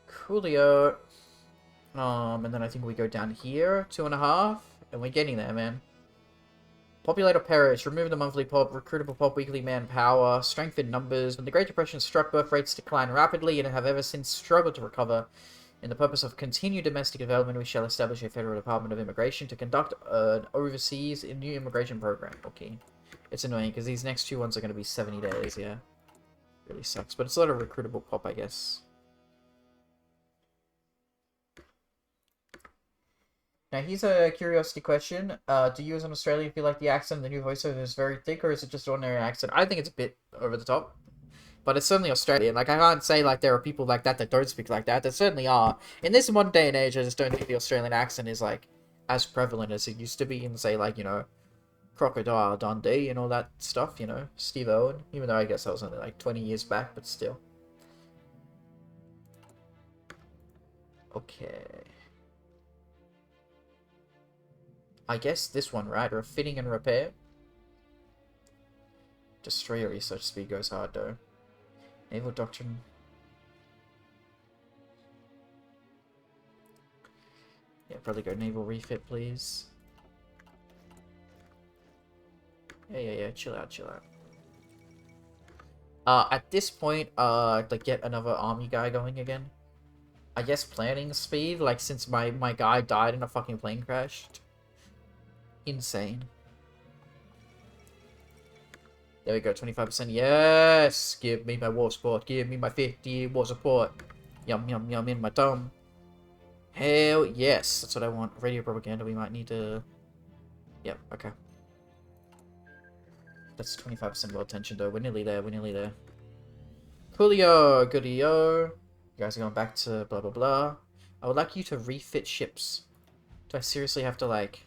Speaker 2: Coolio. And then I think we go down here, 2.5, and we're getting there, man. Populator perish, remove the monthly pop, recruitable pop, weekly manpower, strength in numbers. When the Great Depression struck, birth rates declined rapidly and have ever since struggled to recover. In the purpose of continued domestic development, we shall establish a Federal Department of Immigration to conduct an overseas new immigration program. Okay. It's annoying because these next two ones are going to be 70 days, yeah. Really sucks, but it's a lot of recruitable pop, I guess. Now, here's a curiosity question. Do you as an Australian feel like the accent, the new voiceover is very thick, or is it just ordinary accent? I think it's a bit over the top. But it's certainly Australian. Like, I can't say, like, there are people like that that don't speak like that. There certainly are. In this modern day and age, I just don't think the Australian accent is, like, as prevalent as it used to be in, say, like, you know, Crocodile Dundee and all that stuff, you know, Steve Owen, even though I guess that was only like 20 years back, but still. Okay. I guess this one, right? Refitting and repair. Destroyer research speed goes hard, though. Naval doctrine. Yeah, probably go naval refit, please. Yeah. Chill out, chill out. At this point, like, get another army guy going again. I guess planning speed, like, since my guy died in a fucking plane crash. Insane. There we go, 25%. Yes! Give me my war support. Give me my 50 war support. Yum, yum, yum in my tum. Hell yes. That's what I want. Radio propaganda, we might need to... Yep, okay. That's 25% world tension, though. We're nearly there, we're nearly there. Coolio, goodio. You guys are going back to blah, blah, blah. I would like you to refit ships. Do I seriously have to, like...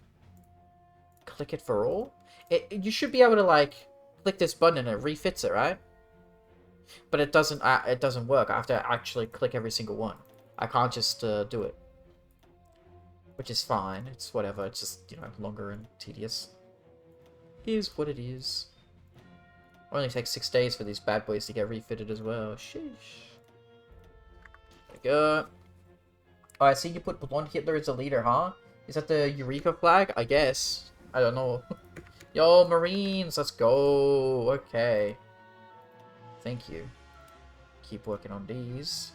Speaker 2: click it for all? You should be able to, like... click this button and it refits it, right? But it doesn't work. I have to actually click every single one. I can't just do it. Which is fine. It's whatever. It's just, you know, longer and tedious. Is what it is. Only takes 6 days for these bad boys to get refitted as well. Sheesh. There we go. Oh, I see you put Blonde Hitler as a leader, huh? Is that the Eureka flag? I guess. I don't know. Yo, Marines, let's go. Okay. Thank you. Keep working on these.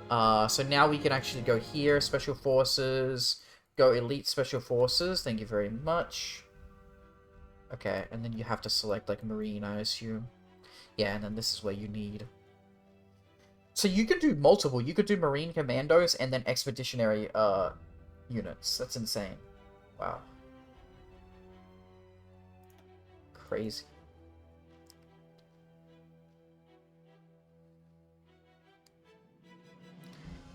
Speaker 2: So now we can actually go here, Special Forces, go Elite Special Forces, thank you very much. Okay, and then you have to select, like, Marine, I assume. Yeah, and then this is where you need... So you could do multiple, you could do Marine Commandos and then Expeditionary, units. That's insane. Wow. Crazy.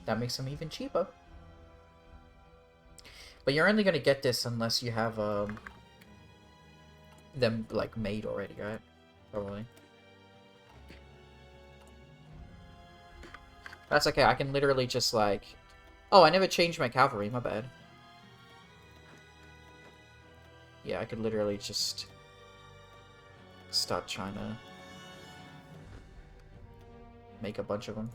Speaker 2: That makes them even cheaper. But you're only going to get this unless you have them, like, made already, right? Probably. That's okay, I can literally just, like... Oh, I never changed my cavalry, my bad. Yeah, I could literally just... start trying to... make a bunch of them.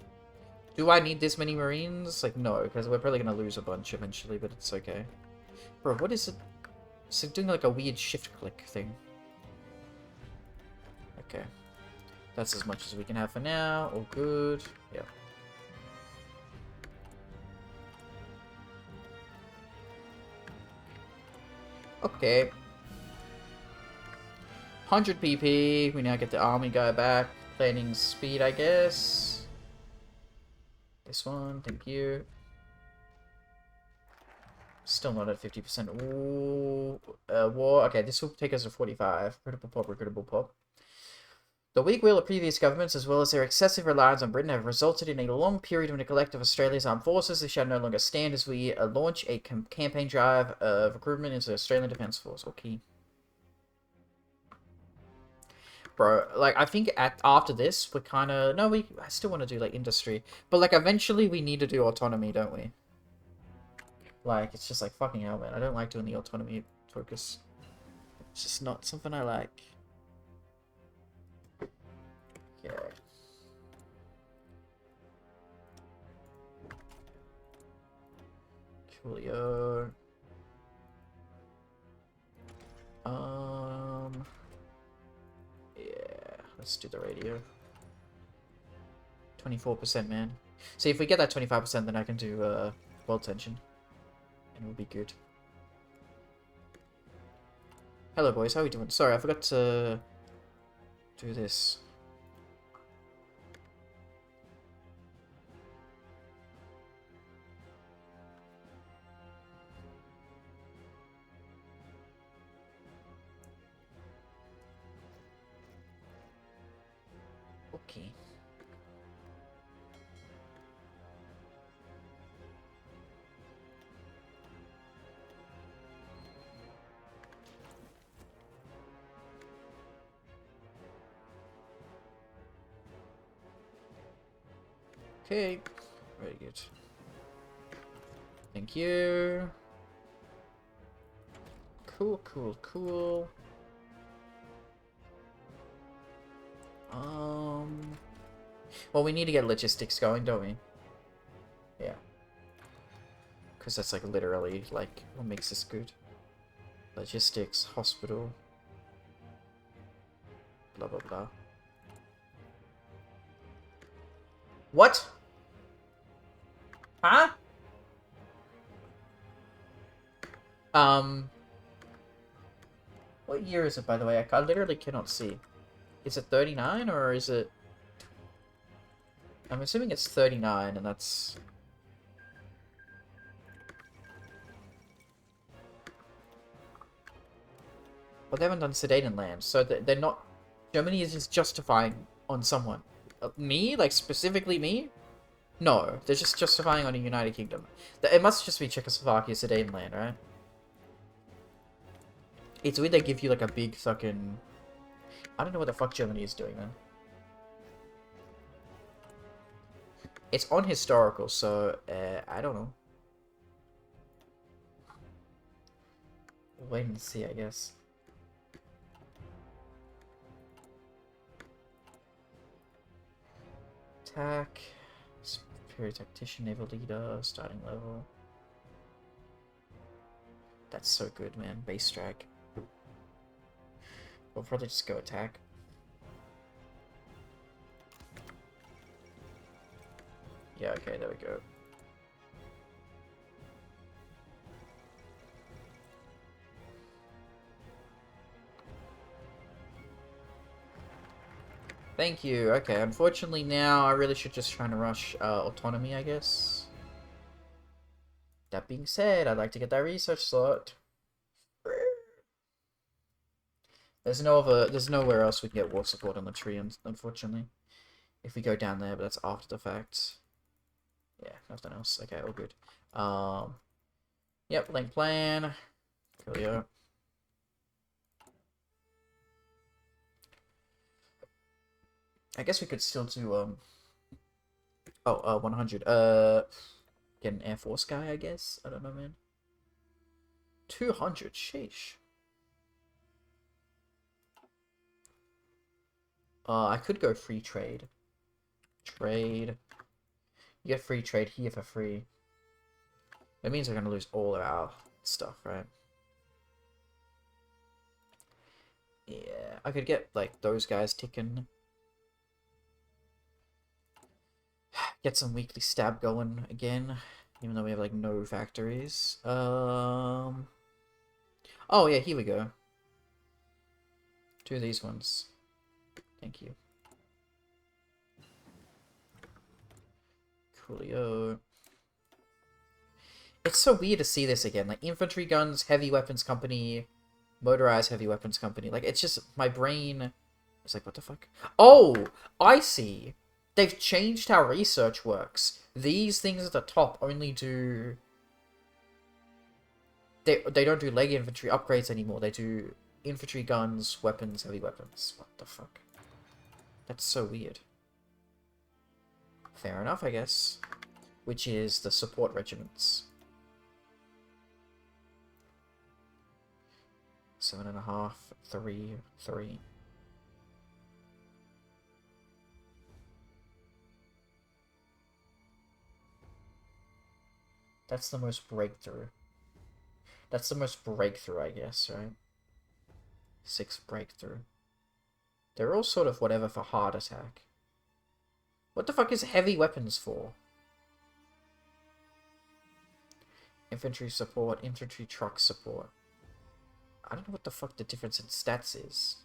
Speaker 2: Do I need this many Marines? Like, no, because we're probably going to lose a bunch eventually, but it's okay. Bro, what is it? It's doing like a weird shift click thing. Okay. That's as much as we can have for now. All good. Yeah. Okay. 100 PP. We now get the army guy back. Planning speed, I guess. This one, thank you. Still not at 50%. Ooh, war. Okay, this will take us to 45. Critical pop, regrettable pop. The weak will of previous governments, as well as their excessive reliance on Britain, have resulted in a long period of neglect of Australia's armed forces. This shall no longer stand as we launch a campaign drive of recruitment into the Australian Defence Force. Okay. Bro, like, I think after this, we're kind of... No, I still want to do, like, industry. But, like, eventually we need to do autonomy, don't we? Like, it's just like, fucking hell, man. I don't like doing the autonomy focus. It's just not something I like. Yeah. Coolio. Yeah, let's do the radio. 24%, man. See, if we get that 25%, then I can do, world tension. And we'll be good. Hello, boys. How are we doing? Sorry, I forgot to do this. Okay. Okay. Very good. Thank you. Cool, cool, cool. Well, we need to get logistics going, don't we? Yeah. Because that's, like, literally, like, what makes this good. Logistics, hospital. Blah, blah, blah. What? Huh? What year is it, by the way? I literally cannot see. Is it 39, or is it... I'm assuming it's 39, and that's... Well, they haven't done Sudetenland, so they're not... Germany is just justifying on someone. Me? Like, specifically me? No, they're just justifying on a United Kingdom. It must just be Czechoslovakia, Sudetenland, right? It's weird they give you, like, a big fucking... I don't know what the fuck Germany is doing, man. It's on historical, so, I don't know. Wait and see, I guess. Attack. Superior Tactician, Naval Leader, starting level. That's so good, man. Base strike. We'll probably just go attack. Yeah, okay, there we go. Thank you. Okay, unfortunately now I really should just try and rush autonomy, I guess. That being said, I'd like to get that research slot. There's nowhere else we can get war support on the tree, unfortunately. If we go down there, but that's after the fact. Yeah, nothing else. Okay, all good. Yep, link plan. Coolio. I guess we could still do 100. Get an Air Force guy, I guess. I don't know, man. 200, sheesh. I could go free trade. Trade. You get free trade here for free. That means we're gonna lose all of our stuff, right? Yeah, I could get, like, those guys ticking. Get some weekly stab going again, even though we have, like, no factories. Oh, yeah, here we go. Do these ones. Thank you. Coolio. It's so weird to see this again. Like, infantry guns, heavy weapons company, motorized heavy weapons company. Like, it's just, my brain is like, what the fuck? Oh, I see. They've changed how research works. These things at the top only do... They don't do leg infantry upgrades anymore. They do infantry guns, weapons, heavy weapons. What the fuck? That's so weird. Fair enough, I guess. Which is the support regiments. 7.5, 3, 3. That's the most breakthrough. That's the most breakthrough, I guess, right? 6 breakthrough. They're all sort of whatever for hard attack. What the fuck is heavy weapons for? Infantry support, infantry truck support. I don't know what the fuck the difference in stats is.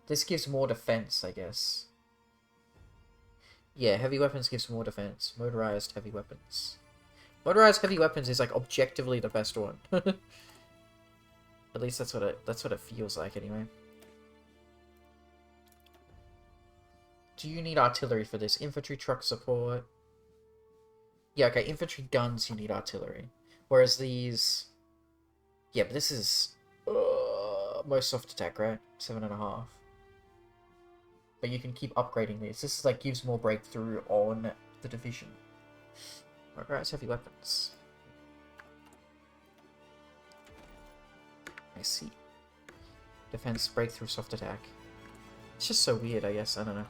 Speaker 2: This gives more defense, I guess. Yeah, heavy weapons gives more defense. Motorized heavy weapons. Motorized heavy weapons is, like, objectively the best one. At least that's what it feels like, anyway. Do you need artillery for this? Infantry truck support. Yeah, okay, infantry guns you need artillery. Whereas these... Yeah, but this is... most soft attack, right? 7.5. But you can keep upgrading these. This is, like, gives more breakthrough on the division. Requires heavy weapons. I see. Defense, breakthrough, soft attack. It's just so weird, I guess. I don't know.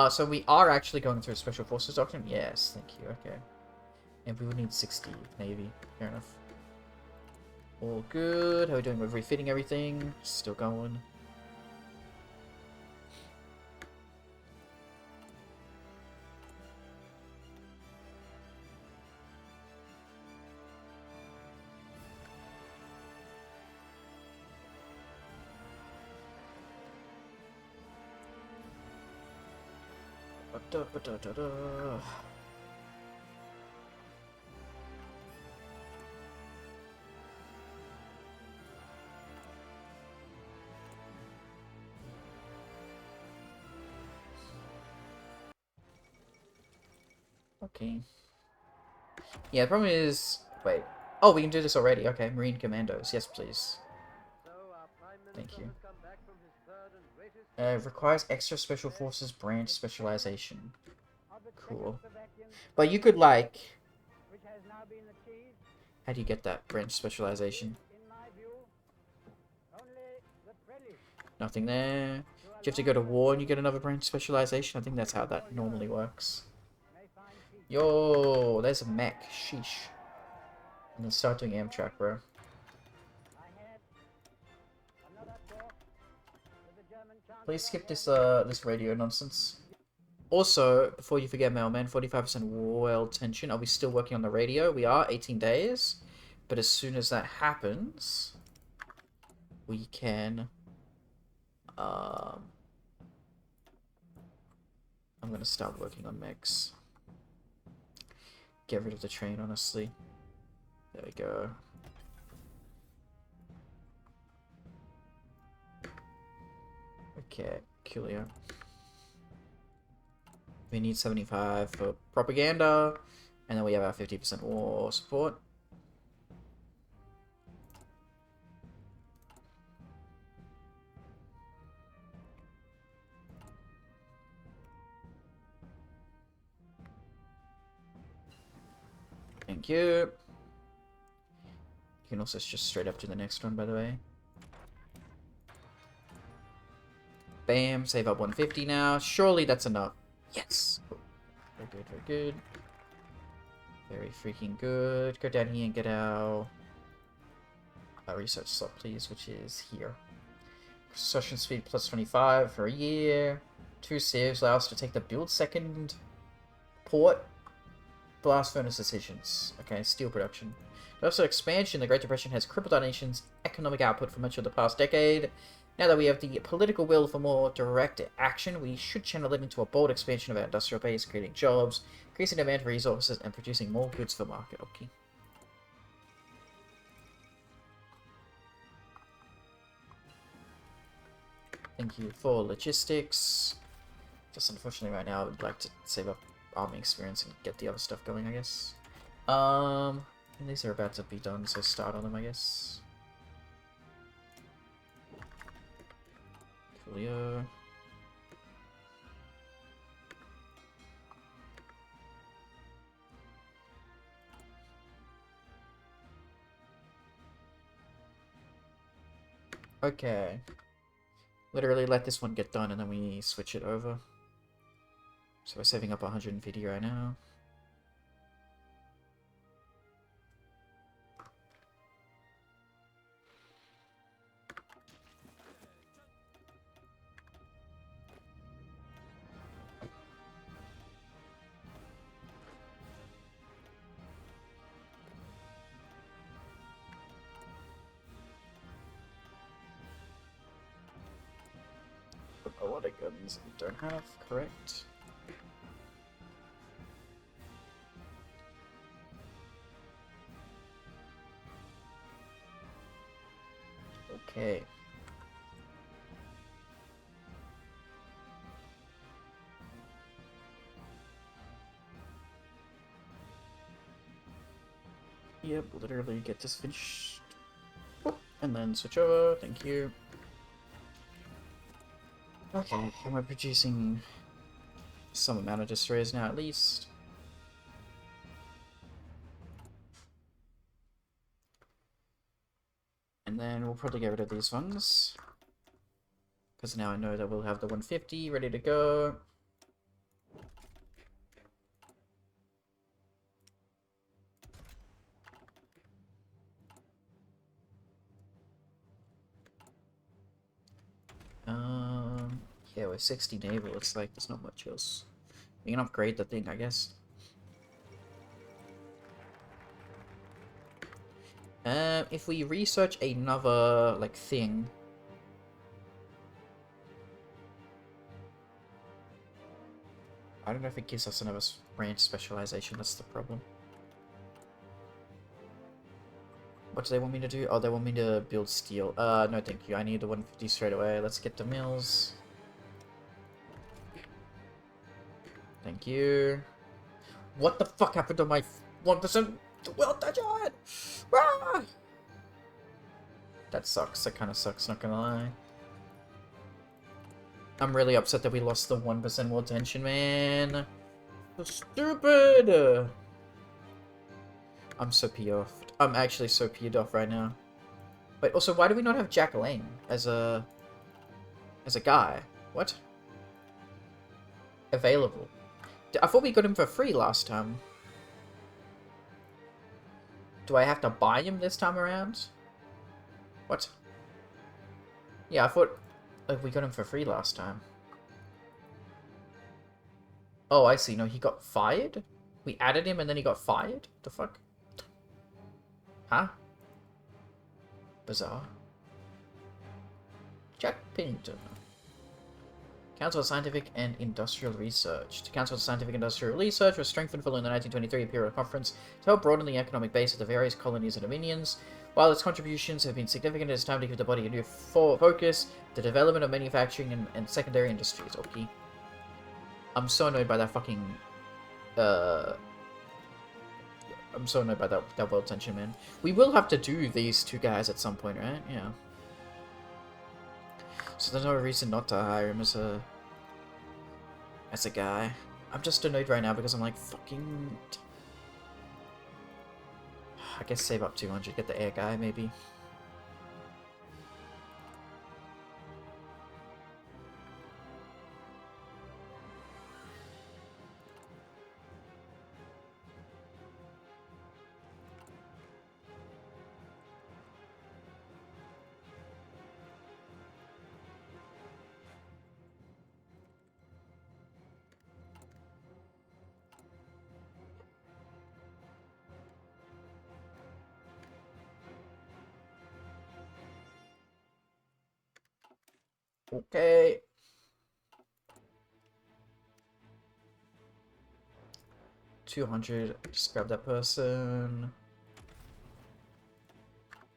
Speaker 2: So we are actually going through a Special Forces doctrine? Yes, thank you, okay. And we would need 60 Navy. Fair enough. All good. How are we doing with refitting everything? Still going. Ba-da-ba-da-da-da. Okay. Yeah, the problem is... Wait. Oh, we can do this already. Okay, Marine Commandos. Yes, please. Thank you. Requires extra Special Forces branch specialization. Cool. But you could, like... How do you get that branch specialization? Nothing there. Do you have to go to war and you get another branch specialization? I think that's how that normally works. Yo, there's a mech. Sheesh. And then start doing Amtrak, bro. Please skip this this radio nonsense. Also, before you forget, Mailman, 45% well tension. Are we still working on the radio? We are, 18 days. But as soon as that happens, we can... I'm gonna start working on mechs. Get rid of the train, honestly. There we go. Okay, Coolio. We need 75 for propaganda, and then we have our 50% war support. Thank you. You can also just straight up to the next one, by the way. Bam, save up 150 now. Surely that's enough. Yes. Cool. Very good, very good. Very freaking good. Go down here and get our research slot, please, which is here. Construction speed plus 25 for a year. 2 saves allow us to take the build second port. Blast furnace decisions. Okay, steel production. Also expansion. The Great Depression has crippled our nation's economic output for much of the past decade. Now that we have the political will for more direct action, we should channel it into a bold expansion of our industrial base, creating jobs, increasing demand for resources, and producing more goods for market. Okay. Thank you for logistics. Just unfortunately right now I would like to save up army experience and get the other stuff going, I guess. And these are about to be done, so start on them, I guess. Coolio. Okay. Literally let this one get done and then we switch it over. So we're saving up 150 right now. A lot of guns we don't have, correct? Okay. Yep, literally get this finished. And then switch over, thank you. Okay, and we're producing some amount of destroyers now at least. And then we'll probably get rid of these ones. Because now I know that we'll have the 150 ready to go. Yeah, with 60 naval, it's like there's not much else. We can upgrade the thing, I guess. If we research another, like, thing... I don't know if it gives us another branch specialization, that's the problem. What do they want me to do? Oh, they want me to build steel. No thank you, I need the 150 straight away. Let's get the mills. Thank you. What the fuck happened to my 1% well done? Ah! That sucks, that kinda sucks, not gonna lie. I'm really upset that we lost the 1% world tension, man. So stupid! I'm so peed off. I'm actually so peed off right now. Wait, also, why do we not have Jack Lane as a guy? What? Available. I thought we got him for free last time. Do I have to buy him this time around? What? Yeah, I thought we got him for free last time. Oh, I see. No, he got fired? We added him and then he got fired? The fuck? Huh? Bizarre. Jack Pennington. Council of Scientific and Industrial Research. The Council of Scientific and Industrial Research was strengthened following the 1923 Imperial Conference to help broaden the economic base of the various colonies and dominions. While its contributions have been significant, it is time to give the body a new focus, the development of manufacturing and secondary industries. Okay. I'm so annoyed by that fucking... I'm so annoyed by that world tension, man. We will have to do these two guys at some point, right? Yeah. So there's no reason not to hire him as a guy. I'm just annoyed right now because I'm like, fucking... I guess save up 200, get the air guy, maybe. Okay. $200. Just grab that person.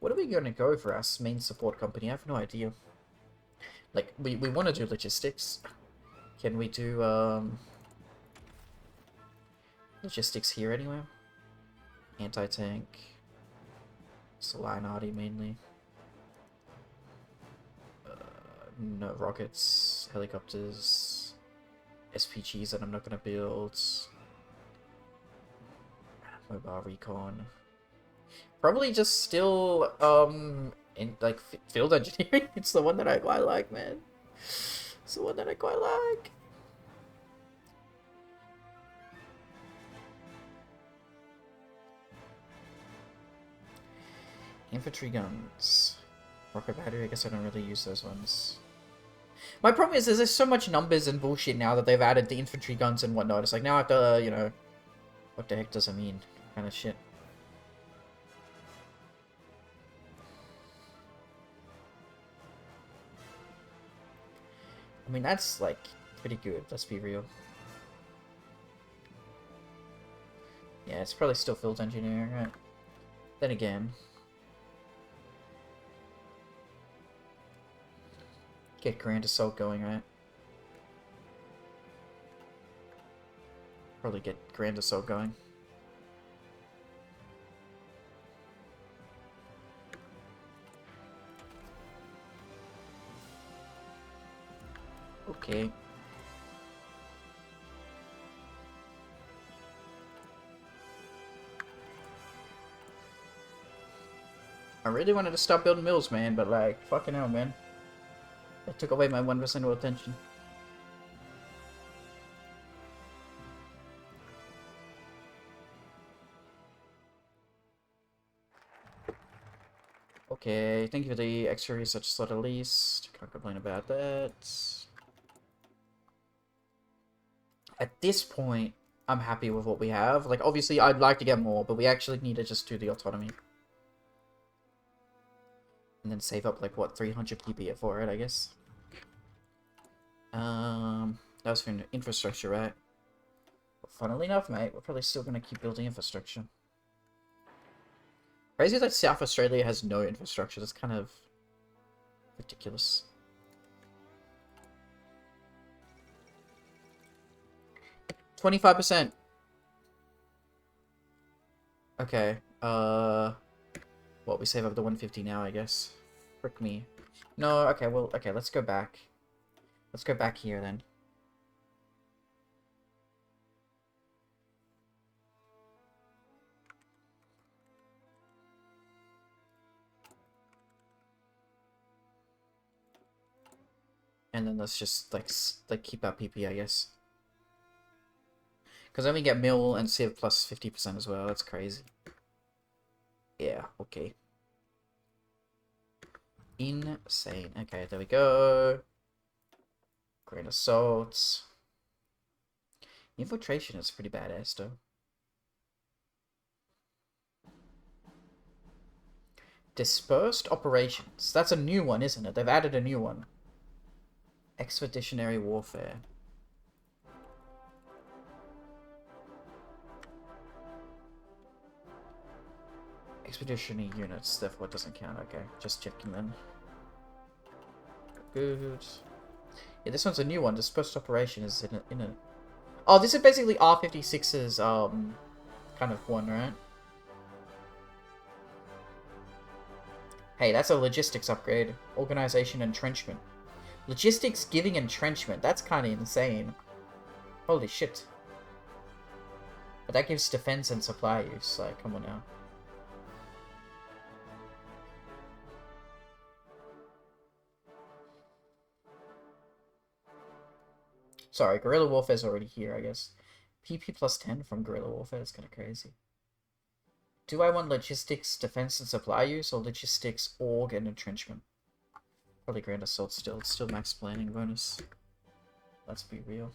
Speaker 2: What are we going to go for our main support company? I have no idea. Like, we want to do logistics. Can we do, logistics here anywhere? Anti-tank. Salinati mainly. No, rockets, helicopters, SPGs that I'm not going to build. Mobile recon. Probably just still, in, like, field engineering. It's the one that I quite like, man. It's the one that I quite like. Infantry guns. Rocket battery, I guess I don't really use those ones. My problem is there's so much numbers and bullshit now that they've added the infantry guns and whatnot. It's like, now I have to, you know... What the heck does it mean? Kind of shit. I mean, that's, like, pretty good, let's be real. Yeah, it's probably still field engineering, right? Then again... Get Grand Assault going, right? Probably get Grand Assault going. Okay. I really wanted to stop building mills, man, but like, fucking hell, man. That took away my 1% of attention. Okay, thank you for the extra research slot at least. Can't complain about that. At this point, I'm happy with what we have. Like, obviously, I'd like to get more, but we actually need to just do the autonomy. And then save up, like, what, 300 PPF for it, I guess. That was for infrastructure, right? But funnily enough, mate, we're probably still going to keep building infrastructure. Crazy that South Australia has no infrastructure. That's kind of ridiculous. $25%. Okay. What, we save up to 150 now, I guess. Frick me. No, okay, well, okay, let's go back. Let's go back here, then. And then let's just, like keep our PP, I guess. Because then we get mill and civ plus 50% as well. That's crazy. Yeah, okay. Insane. Okay, there we go. Grain of salt. Infiltration is pretty badass, though. Dispersed operations. That's a new one, isn't it? They've added a new one. Expeditionary warfare. Expeditionary units, therefore it doesn't count. Okay, just checking then. Good. Yeah, this one's a new one. Dispersed operation is in it. Oh, this is basically R56's kind of one, right? Hey, that's a logistics upgrade. Organization entrenchment. Logistics giving entrenchment. That's kind of insane. Holy shit. But that gives defense and supply use. Like, come on now. Sorry, guerrilla warfare is already here, I guess. PP plus 10 from guerrilla warfare is kind of crazy. Do I want logistics, defense, and supply use, or logistics, org, and entrenchment? Probably grand assault still. It's still max planning bonus. Let's be real.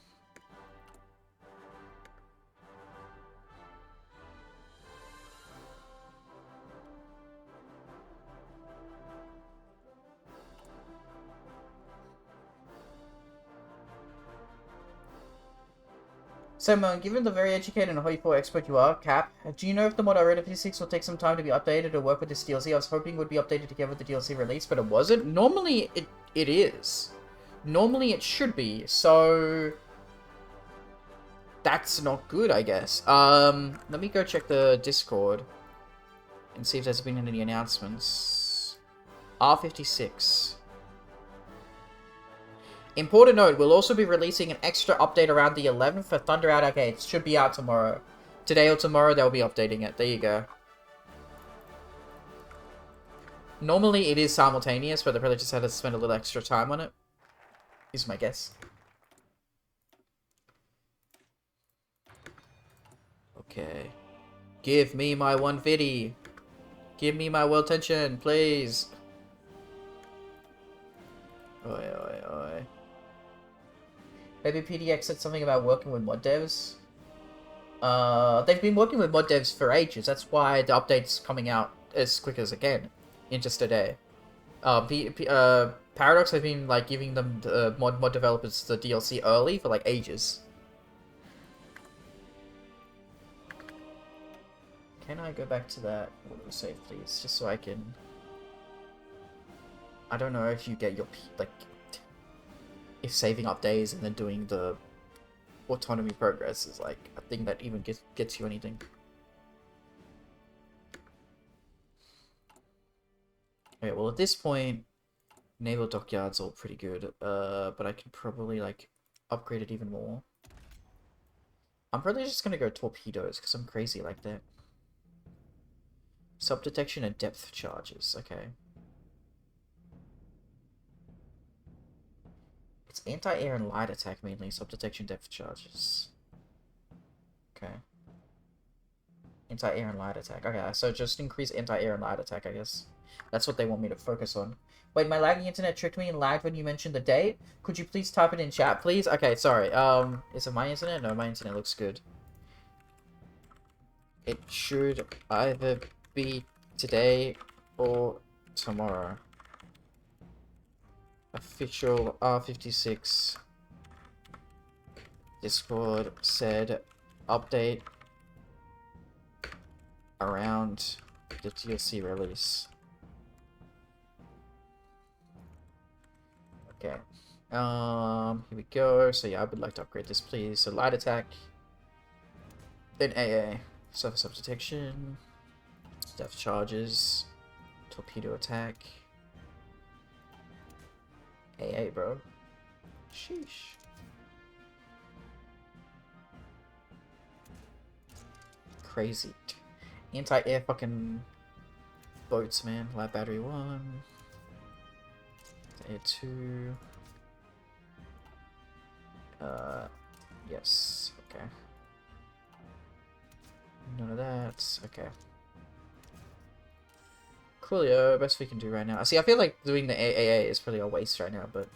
Speaker 2: So, Moan, given the very educated and HOI4 expert you are, Cap, do you know if the mod Already Physics will take some time to be updated or work with this DLC? I was hoping it would be updated together with the DLC release, but it wasn't. Normally, it is. Normally, it should be, so... That's not good, I guess. Let me go check the Discord and see if there's been any announcements. R56. Important note, we'll also be releasing an extra update around the 11th for Thunder Out Arcade. It should be out tomorrow. Today or tomorrow, they'll be updating it. There you go. Normally, it is simultaneous, but they probably just had to spend a little extra time on it. Is my guess. Okay. Give me my 150. Give me my world tension, please. Oi, oi, oi. Maybe PDX said something about working with mod devs. They've been working with mod devs for ages. That's why the update's coming out as quick as it can, in just a day. Paradox have been like giving them the mod developers the DLC early for like ages. Can I go back to that autosave, please, just so I can? I don't know if you get your like. If saving up days and then doing the autonomy progress is like a thing that even gets you anything. Okay, well at this point, Naval Dockyard's all pretty good, but I can probably, like, upgrade it even more. I'm probably just gonna go torpedoes, because I'm crazy like that. Sub-detection and depth charges, okay. It's anti-air and light attack mainly, sub-detection depth charges. Okay. Anti-air and light attack. Okay, so just increase anti-air and light attack, I guess. That's what they want me to focus on. Wait, my lagging internet tricked me and lagged when you mentioned the date. Could you please type it in chat, please? Okay, sorry. Is it my internet? No, my internet looks good. It should either be today or tomorrow. Official R56 Discord said update around the DLC release. Okay. Here we go. So yeah, I would like to upgrade this, please. So light attack, then AA, surface up detection, depth charges, torpedo attack, AA, bro. Sheesh. Crazy. Anti-air fucking boats, man. Light battery 1. Air 2. Yes. Okay. None of that. Okay. Coolio, best we can do right now. See, I feel like doing the AA is probably a waste right now, but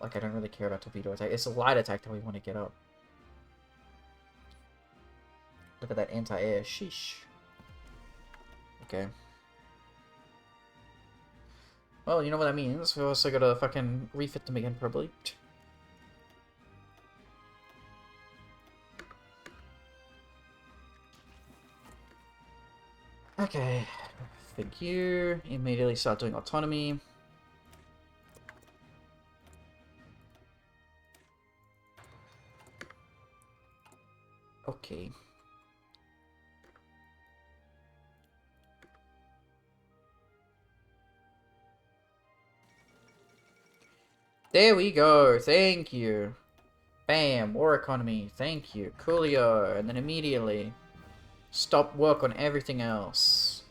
Speaker 2: like I don't really care about torpedo attack. It's a light attack that we want to get up. Look at that anti-air. Sheesh. Okay. Well, you know what that means. We also gotta fucking refit them again, probably. Okay. Thank you. Immediately start doing autonomy. Okay. There we go. Thank you. Bam. War economy. Thank you. Coolio. And then immediately stop work on everything else.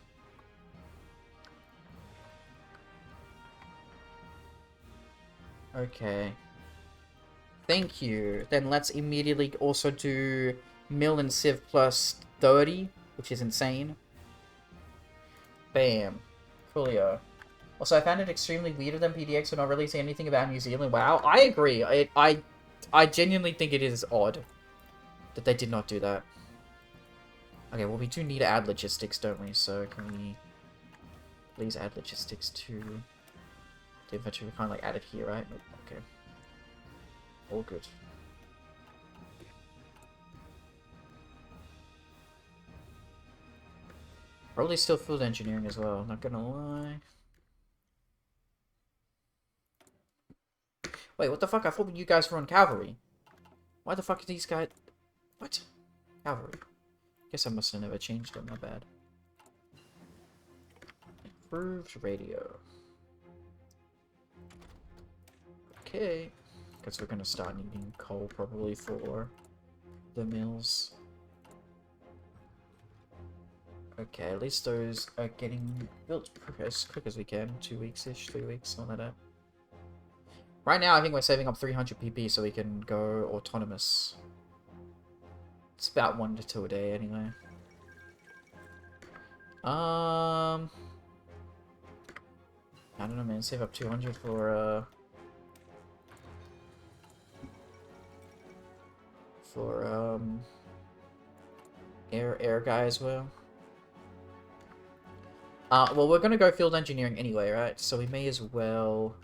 Speaker 2: Okay. Thank you. Then let's immediately also do Mill and Civ plus 30, which is insane. Bam. Coolio. Also, I found it extremely weird of them PDX for not releasing anything about New Zealand. Wow, I agree. I genuinely think it is odd that they did not do that. Okay, well, we do need to add logistics, don't we? So, can we please add logistics to the inventory? We can't, like, add it here, right? Nope. Okay. All good. Probably still field engineering as well, not gonna lie. Wait, what the fuck? I thought you guys were on cavalry. Why the fuck are these guys... What? Cavalry. Guess I must have never changed them, my bad. Improved radio. Okay. Guess we're gonna start needing coal probably for the mills. Okay, at least those are getting built as quick as we can. 2 weeks-ish, 3 weeks, something like that. Right now, I think we're saving up 300 PP so we can go autonomous. It's about 1 to 2 a day, anyway. I don't know, man. Save up 200 for air guy as well. Well, we're gonna go field engineering anyway, right? So we may as well...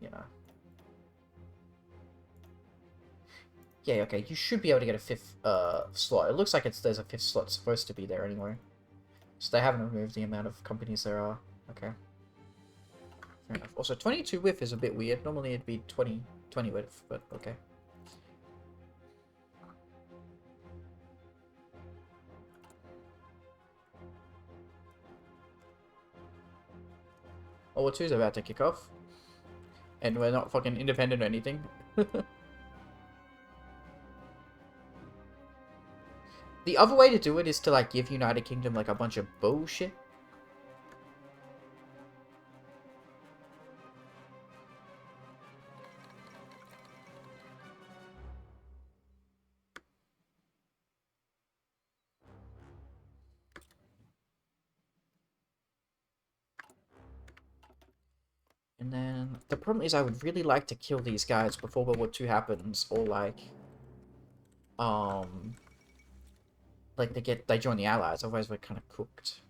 Speaker 2: Yeah. Yeah, okay, you should be able to get a 5th slot. It looks like there's a 5th slot supposed to be there anyway. So they haven't removed the amount of companies there are. Okay. Fair enough. Also, 22 width is a bit weird. Normally it'd be 20 width, but okay. World War 2 is about to kick off. And we're not fucking independent or anything. The other way to do it is to, like, give United Kingdom, like, a bunch of bullshit. And then, the problem is I would really like to kill these guys before World War 2 happens, or, like, they join the Allies, otherwise we're kind of cooked.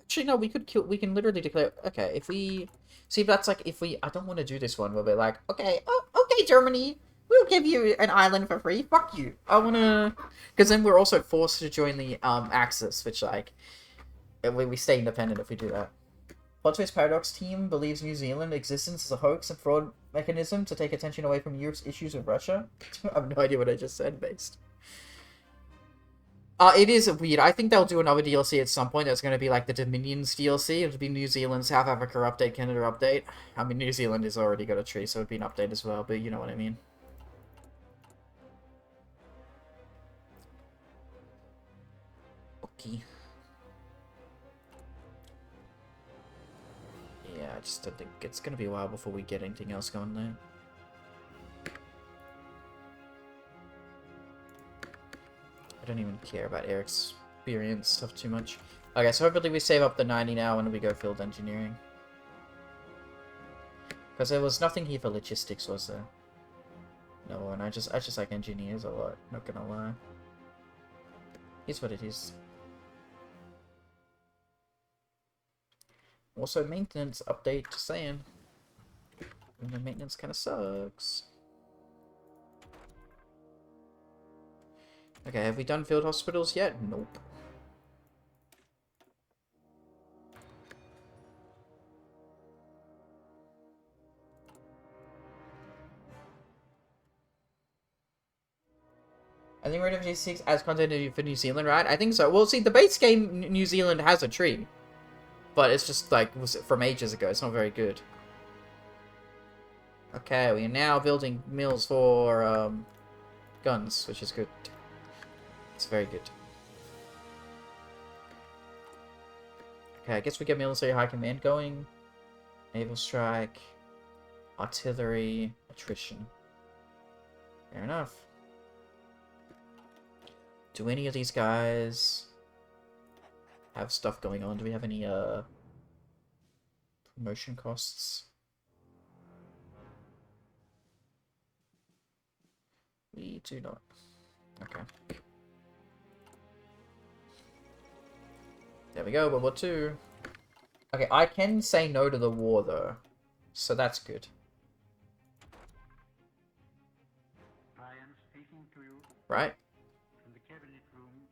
Speaker 2: Actually, no, we can literally declare, okay, if we, see, that's like, I don't want to do this one where we're like, okay, oh, okay, Germany, we'll give you an island for free, fuck you. I want to, because then we're also forced to join the, Axis, which, like, we stay independent if we do that. Plot Twist Paradox team believes New Zealand's existence is a hoax and fraud mechanism to take attention away from Europe's issues with Russia. I have no idea what I just said, based. It is weird. I think they'll do another DLC at some point that's going to be like the Dominions DLC. It'll be New Zealand, South Africa update, Canada update. I mean, New Zealand has already got a tree, so it'd be an update as well, but you know what I mean. Okay. Yeah, I just don't think it's going to be a while before we get anything else going there. I don't even care about air experience stuff too much. Okay, so hopefully we save up the 90 now and we go field engineering. Because there was nothing here for logistics, was there? No, and I just like engineers a lot, not gonna lie. Here's what it is. Also, maintenance update, just saying. And the maintenance kind of sucks. Okay, have we done field hospitals yet? Nope. I think Red of G6 adds content for New Zealand, right? I think so. Well, see, the base game, New Zealand has a tree. But it's just, like, was from ages ago. It's not very good. Okay, we are now building mills for, guns, which is good. It's very good. Okay, I guess we get military high command going. Naval strike. Artillery. Attrition. Fair enough. Do any of these guys have stuff going on? Do we have any, promotion costs? We do not. Okay. There we go, World War II. Okay, I can say no to the war, though. So that's good.
Speaker 3: I am speaking to you
Speaker 2: Right?
Speaker 3: from the cabinet room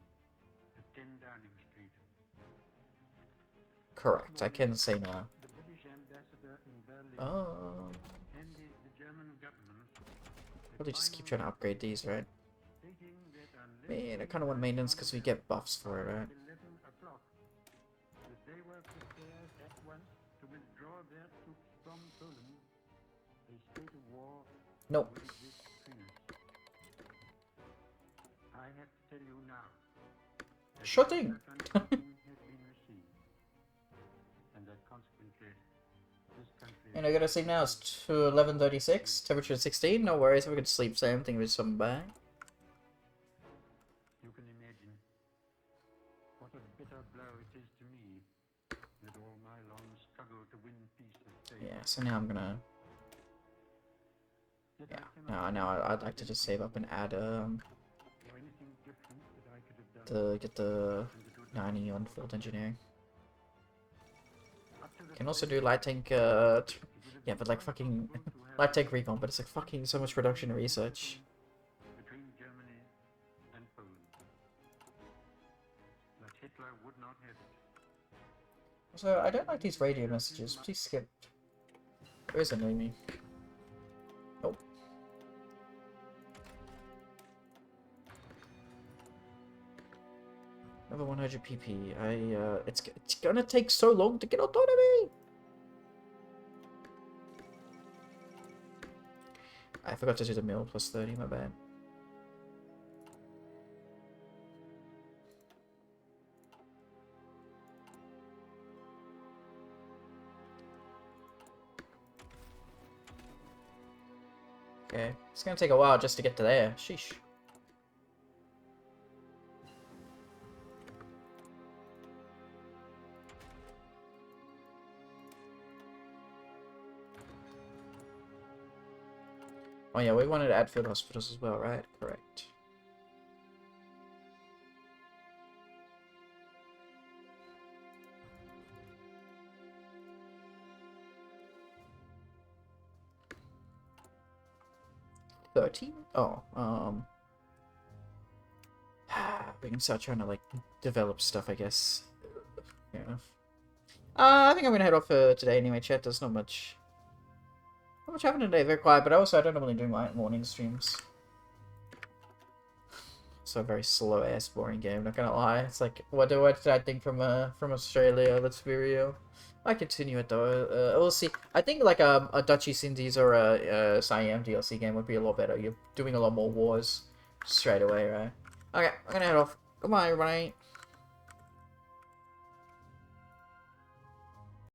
Speaker 3: at 10 Downing Street.
Speaker 2: Correct, I can say no.
Speaker 3: The British ambassador in Berlin
Speaker 2: Oh.
Speaker 3: and the German government
Speaker 2: Probably just keep trying to upgrade these, right?
Speaker 3: stating that unless
Speaker 2: Man, I kind of want maintenance because we get buffs for it, right?
Speaker 3: 11 o'clock, that they were prepared at once to withdraw their troops from Poland, a state of war
Speaker 2: Nope.
Speaker 3: will exist between us. I have to tell you now. that
Speaker 2: Sure
Speaker 3: my
Speaker 2: thing.
Speaker 3: undertaking has been received, and that consequently this country.
Speaker 2: And I gotta sleep now. It's 11:36. Temperature 16. No worries. If we could sleep, same thing with some bang.
Speaker 3: You can imagine what a bitter blow it is to me that all my long struggle to win peace has failed.
Speaker 2: Yeah. So now I'm gonna.
Speaker 3: Yet
Speaker 2: Yeah.
Speaker 3: I cannot
Speaker 2: Now I'd like to just save up and add
Speaker 3: do anything different that I could have done
Speaker 2: to get the
Speaker 3: and to do
Speaker 2: 90 on field engineering.
Speaker 3: up to the
Speaker 2: Can also
Speaker 3: present,
Speaker 2: do light tank.
Speaker 3: it would have
Speaker 2: Yeah,
Speaker 3: been
Speaker 2: but like
Speaker 3: quite
Speaker 2: fucking
Speaker 3: possible to have
Speaker 2: light tank recon. But it's like fucking so much production and research.
Speaker 3: between Germany and Poland. But Hitler would not have it.
Speaker 2: Also, I don't like these radio messages. Please skip. Where is it knowing me? Nope. Another 100 PP. It's gonna take so long to get autonomy! I forgot to do the mill plus 30, my bad. Okay, it's gonna take a while just to get to there. Sheesh. Oh yeah, we wanted to add field hospitals as well, right? Correct. $13? Oh, we can start trying to, like, develop stuff, I guess. Fair enough. I think I'm gonna head off for today anyway, chat. There's not much happening today. Very quiet, but also I don't normally do my morning streams. So a very slow ass boring game, not gonna lie. It's like what did I think from Australia, let's be real. I continue it though. We'll see. I think like a Duchy Indies or a Siam DLC game would be a lot better. You're doing a lot more wars straight away, right? Okay, I'm gonna head off. Goodbye, everybody.